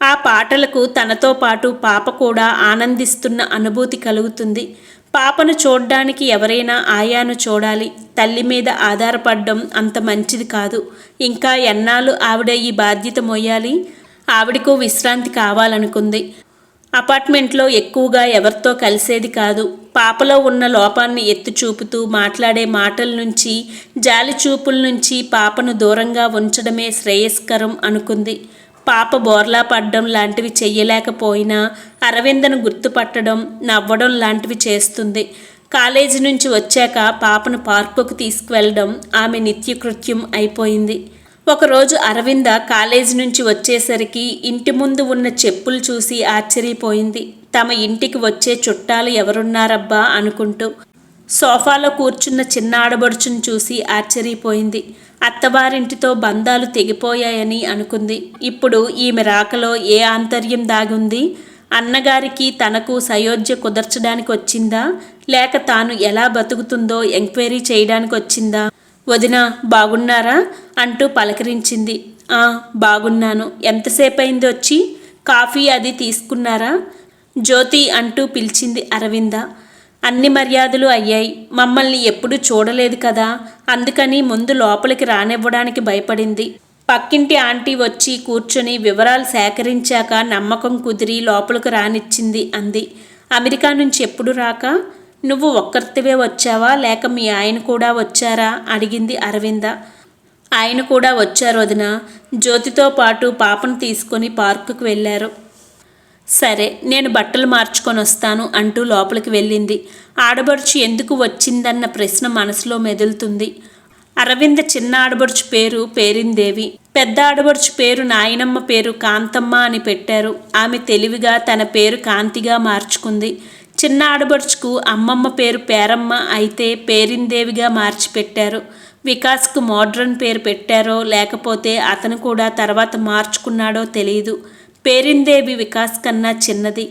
ఆ పాటలకు తనతో పాటు పాప కూడా ఆనందిస్తున్న అనుభూతి కలుగుతుంది. పాపను చూడ్డానికి ఎవరైనా ఆయాను చూడాలి. తల్లి మీద ఆధారపడడం అంత మంచిది కాదు. ఇంకా ఎన్నాళ్ళు ఆవిడ ఈ బాధ్యత మోయాలి? ఆవిడకు విశ్రాంతి కావాలనుకుంది. అపార్ట్మెంట్లో ఎక్కువగా ఎవరితో కలిసేది కాదు. పాపలో ఉన్న లోపాన్ని ఎత్తి చూపుతూ మాట్లాడే మాటల నుంచి, జాలి చూపుల నుంచి పాపను దూరంగా ఉంచడమే శ్రేయస్కరం అనుకుంది. పాప బోర్లా పడ్డం లాంటివి చెయ్యలేకపోయినా అరవిందను గుర్తుపట్టడం, నవ్వడం లాంటివి చేస్తుంది. కాలేజీ నుంచి వచ్చాక పాపను పార్కుకు తీసుకువెళ్ళడం ఆమె నిత్యకృత్యం అయిపోయింది. ఒకరోజు అరవింద కాలేజీ నుంచి వచ్చేసరికి ఇంటి ముందు ఉన్న చెప్పులు చూసి ఆశ్చర్యపోయింది. తమ ఇంటికి వచ్చే చుట్టాలు ఎవరున్నారబ్బా అనుకుంటూ. సోఫాలో కూర్చున్న చిన్న ఆడబడుచును చూసి ఆశ్చర్యపోయింది. అత్తవారింటితో బంధాలు తెగిపోయాయని అనుకుంది. ఇప్పుడు ఈమె రాకలో ఏ ఆంతర్యం దాగుంది? అన్నగారికి తనకు సయోధ్య కుదర్చడానికి వచ్చిందా, లేక తాను ఎలా బతుకుతుందో ఎంక్వైరీ చేయడానికి వచ్చిందా? వదినా, బాగున్నారా అంటూ పలకరించింది. బాగున్నాను. ఎంతసేపు అయింది వచ్చి? కాఫీ అది తీసుకున్నారా? జ్యోతి అంటూ పిలిచింది అరవింద. అన్ని మర్యాదలు అయ్యాయి. మమ్మల్ని ఎప్పుడూ చూడలేదు కదా, అందుకని ముందు లోపలికి రానివ్వడానికి భయపడింది. పక్కింటి ఆంటీ వచ్చి కూర్చొని వివరాలు సేకరించాక నమ్మకం కుదిరి లోపలికి రానిచ్చింది అంది. అమెరికా నుంచి ఎప్పుడు రాక? నువ్వు ఒక్కరితివే వచ్చావా, లేక మీ ఆయన కూడా వచ్చారా అడిగింది అరవింద. ఆయన కూడా వచ్చారు వదిన. జ్యోతితో పాటు పాపను తీసుకొని పార్కుకు వెళ్ళారు. సరే, నేను బట్టలు మార్చుకొని వస్తాను అంటూ లోపలికి వెళ్ళింది. ఆడబడుచు ఎందుకు వచ్చిందన్న ప్రశ్న మనసులో మెదులుతుంది. అరవింద చిన్న ఆడబడుచు పేరు పేరిందేవి, పెద్ద ఆడబడుచు పేరు నాయనమ్మ పేరు కాంతమ్మ అని పెట్టారు. ఆమె తెలివిగా తన పేరు కాంతిగా మార్చుకుంది. చిన్న ఆడబడుచుకు అమ్మమ్మ పేరు పేరమ్మ అయితే పేరిందేవిగా మార్చిపెట్టారు. వికాస్కు మోడ్రన్ పేరు పెట్టారో లేకపోతే అతను కూడా తర్వాత మార్చుకున్నాడో తెలియదు. పేరిందేవి వికాస్ కన్నా చిన్నది.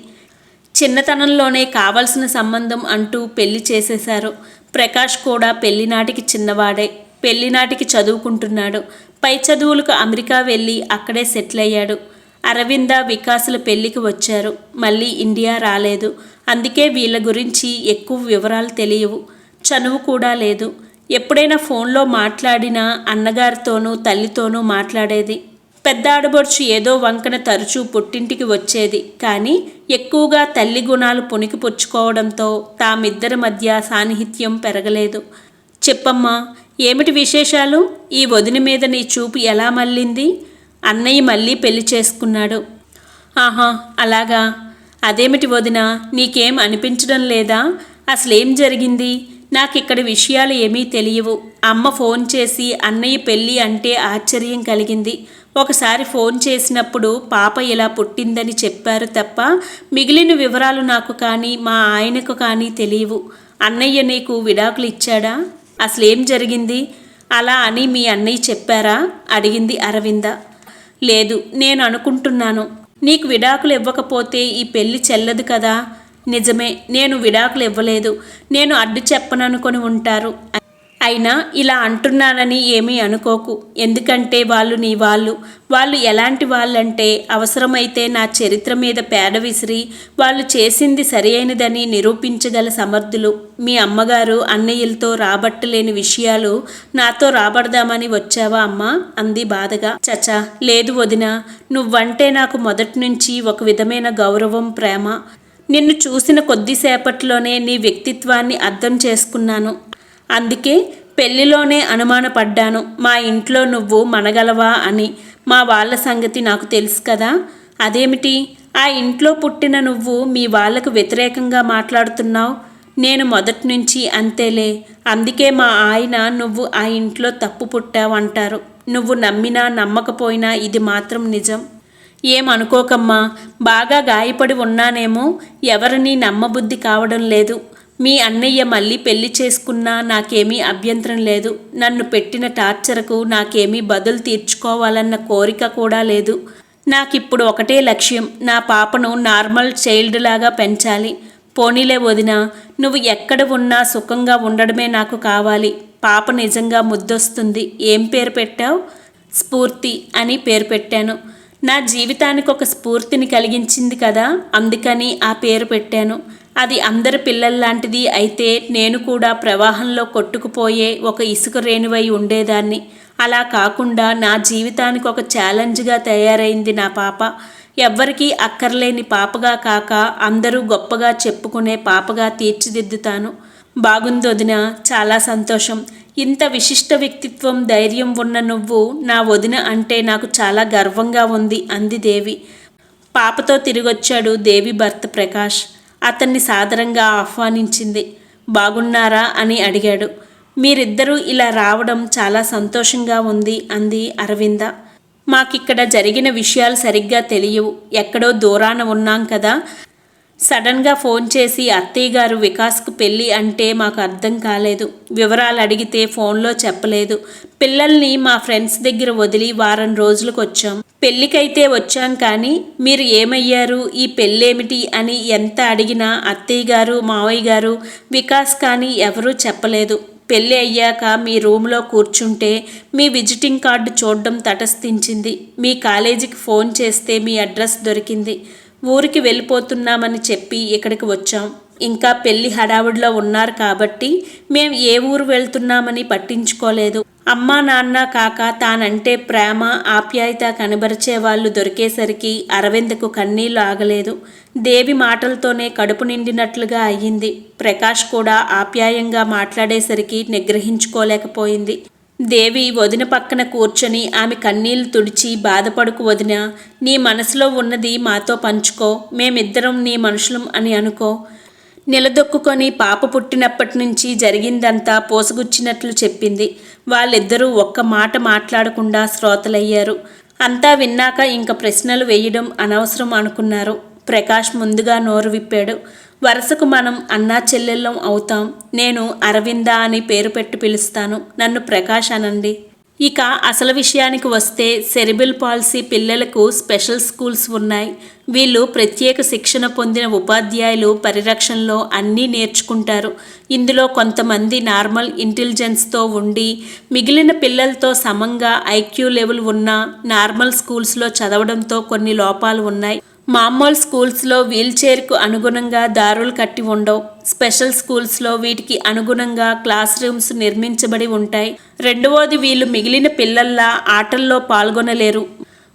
చిన్నతనంలోనే కావలసిన సంబంధం అంటూ పెళ్లి చేసేశారు. ప్రకాష్ కూడా పెళ్లినాటికి చిన్నవాడే. పెళ్లినాటికి చదువుకుంటున్నాడు. పై చదువులకు అమెరికా వెళ్ళి అక్కడే సెటిల్ అయ్యాడు. అరవింద వికాసుల పెళ్లికి వచ్చారు. మళ్ళీ ఇండియా రాలేదు. అందుకే వీళ్ళ గురించి ఎక్కువ వివరాలు తెలియవు. చనువు కూడా లేదు. ఎప్పుడైనా ఫోన్లో మాట్లాడినా అన్నగారితోనూ తల్లితోనూ మాట్లాడేది. పెద్ద ఆడబడుచు ఏదో వంకన తరచూ పుట్టింటికి వచ్చేది. కానీ ఎక్కువగా తల్లి గుణాలు పుణికిపుచ్చుకోవడంతో తామిద్దరి మధ్య సాన్నిహిత్యం పెరగలేదు. చెప్పమ్మా, ఏమిటి విశేషాలు? ఈ వదిన మీద నీ చూపు ఎలా మళ్ళింది? అన్నయ్య మళ్ళీ పెళ్లి చేసుకున్నాడు. ఆహా, అలాగా. అదేమిటి వదిన, నీకేం అనిపించడం లేదా? అసలేం జరిగింది? నాకిక్కడి విషయాలు ఏమీ తెలియవు. అమ్మ ఫోన్ చేసి అన్నయ్య పెళ్ళి అంటే ఆశ్చర్యం కలిగింది. ఒకసారి ఫోన్ చేసినప్పుడు పాప ఇలా పుట్టిందని చెప్పారు తప్ప మిగిలిన వివరాలు నాకు కానీ మా ఆయనకు కానీ తెలియవు. అన్నయ్య నీకు విడాకులు ఇచ్చాడా? అసలేం జరిగింది? అలా అని మీ అన్నయ్య చెప్పారా? అడిగింది అరవింద. లేదు, నేను అనుకుంటున్నాను. నీకు విడాకులు ఇవ్వకపోతే ఈ పెళ్లి చెల్లదు కదా. నిజమే, నేను విడాకులు ఇవ్వలేదు. నేను అడ్డు చెప్పననుకొని ఉంటారు. అయినా ఇలా అంటున్నానని ఏమీ అనుకోకు. ఎందుకంటే వాళ్ళు నీ వాళ్ళు ఎలాంటి వాళ్ళంటే అవసరమైతే నా చరిత్ర మీద పేడ విసిరి వాళ్ళు చేసింది సరి అయినదని నిరూపించగల సమర్థులు. మీ అమ్మగారు అన్నయ్యలతో రాబట్టలేని విషయాలు నాతో రాబడదామని వచ్చావా అమ్మా? అంది బాధగా. చచా, లేదు వదినా. నువ్వంటే నాకు మొదటి నుంచి ఒక విధమైన గౌరవం, ప్రేమ. నిన్ను చూసిన కొద్దిసేపట్లోనే నీ వ్యక్తిత్వాన్ని అర్థం చేసుకున్నాను. అందుకే పెళ్లిలోనే అనుమానపడ్డాను. మా ఇంట్లో నువ్వు మనగలవా అని. మా వాళ్ళ సంగతి నాకు తెలుసు కదా. అదేమిటి, ఆ ఇంట్లో పుట్టిన నువ్వు మీ వాళ్లకు వ్యతిరేకంగా మాట్లాడుతున్నావు? నేను మొదటి నుంచి అంతేలే. అందుకే మా ఆయన నువ్వు ఆ ఇంట్లో తప్పు పుట్టావంటారు. నువ్వు నమ్మినా నమ్మకపోయినా ఇది మాత్రం నిజం. ఏమనుకోకమ్మా, బాగా గాయపడి ఉన్నానేమో. ఎవరిని నమ్మబుద్ధి కావడం లేదు. మీ అన్నయ్య మళ్ళీ పెళ్లి చేసుకున్నా నాకేమీ అభ్యంతరం లేదు. నన్ను పెట్టిన టార్చర్కు నాకేమీ బదులు తీర్చుకోవాలన్న కోరిక కూడా లేదు. నాకిప్పుడు ఒకటే లక్ష్యం, నా పాపను నార్మల్ చైల్డ్ లాగా పెంచాలి. పోనీలే వదిన, నువ్వు ఎక్కడ ఉన్నా సుఖంగా ఉండడమే నాకు కావాలి. పాప నిజంగా ముద్దొస్తుంది. ఏం పేరు పెట్టావు? స్ఫూర్తి అని పేరు పెట్టాను. నా జీవితానికి ఒక స్ఫూర్తిని కలిగించింది కదా, అందుకని ఆ పేరు పెట్టాను. అది అందరి పిల్లల్లాంటిది అయితే నేను కూడా ప్రవాహంలో కొట్టుకుపోయే ఒక ఇసుక రేణువై ఉండేదాన్ని. అలా కాకుండా నా జీవితానికి ఒక ఛాలెంజ్గా తయారైంది నా పాప. ఎవ్వరికీ అక్కర్లేని పాపగా కాక అందరూ గొప్పగా చెప్పుకునే పాపగా తీర్చిదిద్దుతాను. బాగుందొదిన, చాలా సంతోషం. ఇంత విశిష్ట వ్యక్తిత్వం, ధైర్యం ఉన్న నువ్వు నా వదిన అంటే నాకు చాలా గర్వంగా ఉంది అంది దేవి. పాపతో తిరిగొచ్చాడు దేవి భర్త ప్రకాష్. అతన్ని సాదరంగా ఆహ్వానించింది. బాగున్నారా అని అడిగాడు. మీరిద్దరూ ఇలా రావడం చాలా సంతోషంగా ఉంది అంది అరవింద. మాకిక్కడ జరిగిన విషయాలు సరిగ్గా తెలియవు. ఎక్కడో దూరాన ఉన్నాం కదా. సడన్గా ఫోన్ చేసి అత్తయ్య గారు వికాస్కు పెళ్ళి అంటే మాకు అర్థం కాలేదు. వివరాలు అడిగితే ఫోన్లో చెప్పలేదు. పిల్లల్ని మా ఫ్రెండ్స్ దగ్గర వదిలి వారం రోజులకు వచ్చాం. పెళ్ళికైతే వచ్చాం కానీ మీరు ఏమయ్యారు, ఈ పెళ్ళేమిటి అని ఎంత అడిగినా అత్తయ్య గారు, మావయ్య గారు, వికాస్ కానీ ఎవరూ చెప్పలేదు. పెళ్ళి అయ్యాక మీ రూమ్లో కూర్చుంటే మీ విజిటింగ్ కార్డు చూడడం తటస్థించింది. మీ కాలేజీకి ఫోన్ చేస్తే మీ అడ్రస్ దొరికింది. ఊరికి వెళ్ళిపోతున్నామని చెప్పి ఇక్కడికి వచ్చాం. ఇంకా పెళ్లి హడావుడిలో ఉన్నారు కాబట్టి మేం ఏ ఊరు వెళ్తున్నామని పట్టించుకోలేదు. అమ్మా నాన్న కాక తానంటే ప్రేమ, ఆప్యాయత కనబరిచే వాళ్ళు దొరికేసరికి అరవిందకు కన్నీళ్లు ఆగలేదు. దేవి మాటలతోనే కడుపు నిండినట్లుగా అయ్యింది. ప్రకాష్ కూడా ఆప్యాయంగా మాట్లాడేసరికి నిగ్రహించుకోలేకపోయింది. దేవి వదిన పక్కన కూర్చొని ఆమె కన్నీళ్లు తుడిచి, బాధపడుకు వదిన, నీ మనసులో ఉన్నది మాతో పంచుకో. మేమిద్దరం నీ మనుషులం అని అనుకో. నిలదొక్కుకొని పాప పుట్టినప్పటి నుంచి జరిగిందంతా పోసగుచ్చినట్లు చెప్పింది. వాళ్ళిద్దరూ ఒక్క మాట మాట్లాడకుండా శ్రోతలయ్యారు. అంతా విన్నాక ఇంక ప్రశ్నలు వేయడం అనవసరం అనుకున్నారు. ప్రకాష్ ముందుగా నోరు విప్పాడు. వరుసకు మనం అన్నా చెల్లెళ్ళం అవుతాం. నేను అరవింద అని పేరు పెట్టి పిలుస్తాను. నన్ను ప్రకాష్ అనండి. ఇక అసలు విషయానికి వస్తే సెరిబ్రల్ పాలసీ పిల్లలకు స్పెషల్ స్కూల్స్ ఉన్నాయి. వీళ్ళు ప్రత్యేక శిక్షణ పొందిన ఉపాధ్యాయులు పరిరక్షణలో అన్నీ నేర్చుకుంటారు. ఇందులో కొంతమంది నార్మల్ ఇంటెలిజెన్స్తో ఉండి మిగిలిన పిల్లలతో సమంగా ఐక్యూ లెవెల్ ఉన్న నార్మల్ స్కూల్స్లో చదవడంతో కొన్ని లోపాలు ఉన్నాయి. మామూలు స్కూల్స్లో వీల్చైర్కు అనుగుణంగా దారులు కట్టి ఉండవు. స్పెషల్ స్కూల్స్లో వీటికి అనుగుణంగా క్లాస్ రూమ్స్ నిర్మించబడి ఉంటాయి. రెండవది, వీళ్ళు మిగిలిన పిల్లల్లా ఆటల్లో పాల్గొనలేరు.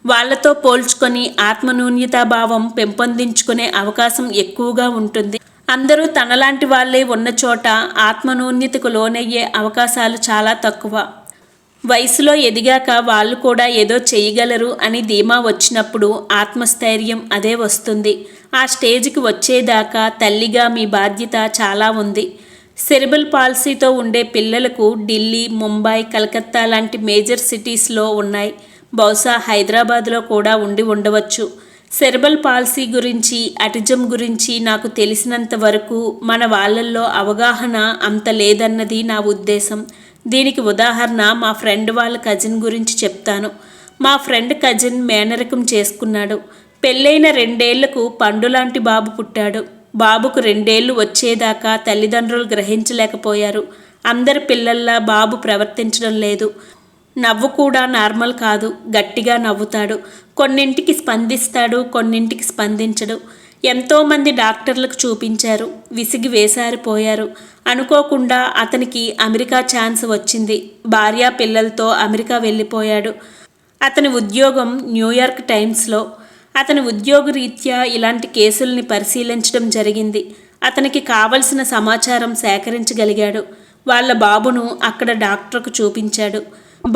వాళ్లతో పోల్చుకొని ఆత్మన్యూన్యతాభావం పెంపొందించుకునే అవకాశం ఎక్కువగా ఉంటుంది. అందరూ తనలాంటి వాళ్లే ఉన్న చోట ఆత్మన్యూన్యతకు లోనయ్యే అవకాశాలు చాలా తక్కువ. వయసులో ఎదిగాక వాళ్ళు కూడా ఏదో చేయగలరు అని ధీమా వచ్చినప్పుడు ఆత్మస్థైర్యం అదే వస్తుంది. ఆ స్టేజ్కి వచ్చేదాకా తల్లిగా మీ బాధ్యత చాలా ఉంది. సెరిబ్రల్ పాలసీతో ఉండే పిల్లలకు ఢిల్లీ, ముంబై, కలకత్తా లాంటి మేజర్ సిటీస్లో ఉన్నాయి. బహుశా హైదరాబాద్లో కూడా ఉండి ఉండవచ్చు. సెరిబ్రల్ పాలసీ గురించి, అటిజం గురించి నాకు తెలిసినంత వరకు మన వాళ్ళల్లో అవగాహన అంత లేదన్నది నా ఉద్దేశం. దీనికి ఉదాహరణ మా ఫ్రెండ్ వాళ్ళ కజిన్ గురించి చెప్తాను. మా ఫ్రెండ్ కజిన్ మేనరకం చేసుకున్నాడు. పెళ్ళైన 2 ఏళ్లకు పండులాంటి బాబు పుట్టాడు. బాబుకు 2 ఏళ్ళు వచ్చేదాకా తల్లిదండ్రులు గ్రహించలేకపోయారు. అందరి పిల్లల్లా బాబు ప్రవర్తించడం లేదు. నవ్వు కూడా నార్మల్ కాదు. గట్టిగా నవ్వుతాడు. కొన్నింటికి స్పందిస్తాడు, కొన్నింటికి స్పందించడు. ఎంతోమంది డాక్టర్లకు చూపించారు. విసిగి వేసారిపోయారు. అనుకోకుండా అతనికి అమెరికా ఛాన్స్ వచ్చింది. భార్య పిల్లలతో అమెరికా వెళ్ళిపోయాడు. అతని ఉద్యోగం న్యూయార్క్ టైమ్స్లో. అతని ఉద్యోగరీత్యా ఇలాంటి కేసుల్ని పరిశీలించడం జరిగింది. అతనికి కావలసిన సమాచారం సేకరించగలిగాడు. వాళ్ళ బాబును అక్కడ డాక్టర్కు చూపించాడు.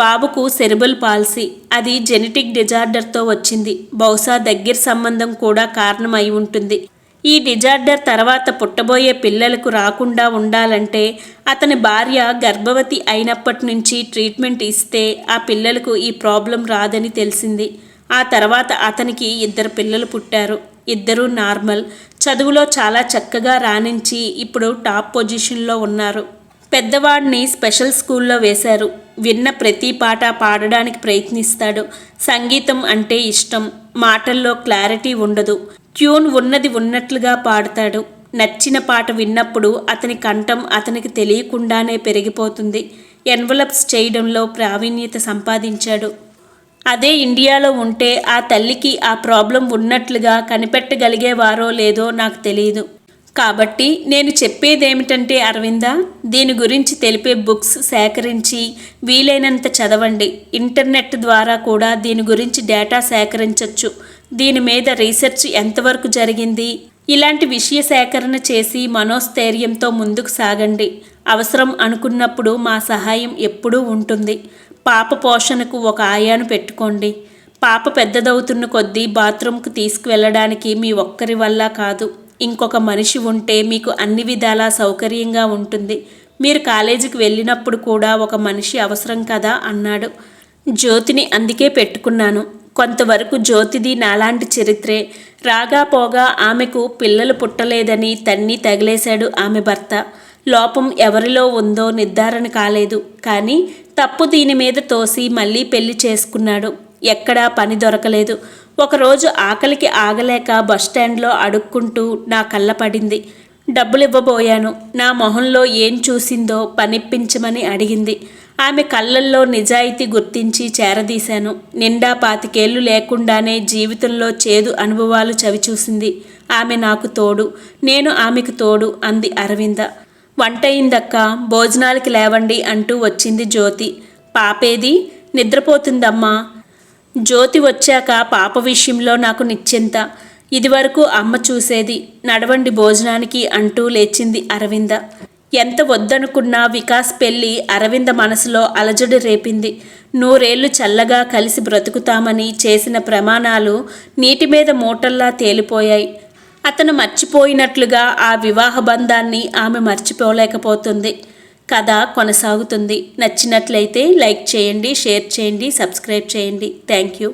బాబుకు సెరిబ్రల్ పాలసీ. అది జెనెటిక్ డిజార్డర్తో వచ్చింది. బహుశా దగ్గర సంబంధం కూడా కారణం అయి ఉంటుంది. ఈ డిజార్డర్ తర్వాత పుట్టబోయే పిల్లలకు రాకుండా ఉండాలంటే అతని భార్య గర్భవతి అయినప్పటి నుంచి ట్రీట్మెంట్ ఇస్తే ఆ పిల్లలకు ఈ ప్రాబ్లం రాదని తెలిసింది. ఆ తర్వాత అతనికి 2 పిల్లలు పుట్టారు. 2 నార్మల్. చదువులో చాలా చక్కగా రాణించి ఇప్పుడు టాప్ పొజిషన్లో ఉన్నారు. పెద్దవాడిని స్పెషల్ స్కూల్లో వేశారు. విన్న ప్రతి పాట పాడడానికి ప్రయత్నిస్తాడు. సంగీతం అంటే ఇష్టం. మాటల్లో క్లారిటీ ఉండదు. ట్యూన్ ఉన్నది ఉన్నట్లుగా పాడతాడు. నచ్చిన పాట విన్నప్పుడు అతని కంఠం అతనికి తెలియకుండానే పెరిగిపోతుంది. ఎన్వలప్స్ చేయడంలో ప్రావీణ్యత సంపాదించాడు. అదే ఇండియాలో ఉంటే ఆ తల్లికి ఆ ప్రాబ్లం ఉన్నట్లుగా కనిపెట్టగలిగేవారో లేదో నాకు తెలియదు. కాబట్టి నేను చెప్పేదేమిటంటే అరవింద, దీని గురించి తెలిపే బుక్స్ సేకరించి వీలైనంత చదవండి. ఇంటర్నెట్ ద్వారా కూడా దీని గురించి డేటా సేకరించవచ్చు. దీని మీద రీసెర్చ్ ఎంతవరకు జరిగింది, ఇలాంటి విషయ సేకరణ చేసి మనోస్థైర్యంతో ముందుకు సాగండి. అవసరం అనుకున్నప్పుడు మా సహాయం ఎప్పుడూ ఉంటుంది. పాప పోషణకు ఒక ఆయాను పెట్టుకోండి. పాప పెద్దదవుతున్న కొద్దీ బాత్రూంకు తీసుకువెళ్ళడానికి మీ ఒక్కరి వల్ల కాదు, ఇంకొక మనిషి ఉంటే మీకు అన్ని విధాలా సౌకర్యంగా ఉంటుంది. మీరు కాలేజీకి వెళ్ళినప్పుడు కూడా ఒక మనిషి అవసరం కదా అన్నాడు. జ్యోతిని అందుకే పెట్టుకున్నాను. కొంతవరకు జ్యోతిది నాలాంటి చరిత్రే. రాగా పోగా ఆమెకు పిల్లలు పుట్టలేదని తన్ని తగిలేశాడు ఆమె భర్త. లోపం ఎవరిలో ఉందో నిర్ధారణ కాలేదు. కానీ తప్పు దీని మీద తోసి మళ్ళీ పెళ్లి చేసుకున్నాడు. ఎక్కడా పని దొరకలేదు. ఒకరోజు ఆకలికి ఆగలేక బస్టాండ్లో అడుక్కుంటూ నా కళ్ళ పడింది. డబ్బులు ఇవ్వబోయాను. నా మొహంలో ఏం చూసిందో పనిప్పించమని అడిగింది. ఆమె కళ్ళల్లో నిజాయితీ గుర్తించి చేరదీశాను. నిండా 25 ఏళ్ళు లేకుండానే జీవితంలో చేదు అనుభవాలు చవిచూసింది. ఆమె నాకు తోడు, నేను ఆమెకు తోడు అంది అరవింద. వంటయిందక్క, భోజనాలకి లేవండి అంటూ వచ్చింది జ్యోతి. పాపేది? నిద్రపోతుందమ్మా. జ్యోతి వచ్చాక పాప విషయంలో నాకు నిశ్చింత. ఇదివరకు అమ్మ చూసేది. నడవండి భోజనానికి అంటూ లేచింది అరవింద. ఎంత వద్దనుకున్నా వికాస్ పెళ్ళి అరవింద మనసులో అలజడి రేపింది. 100 ఏళ్లు చల్లగా కలిసి బ్రతుకుతామని చేసిన ప్రమాణాలు నీటి మీద మూటల్లా తేలిపోయాయి. అతను మర్చిపోయినట్లుగా ఆ వివాహ బంధాన్ని ఆమె మర్చిపోలేకపోతుంది. కథ కొనసాగుతుంది. నచ్చినట్లయితే లైక్ చేయండి, షేర్ చేయండి, సబ్స్క్రైబ్ చేయండి. Thank you.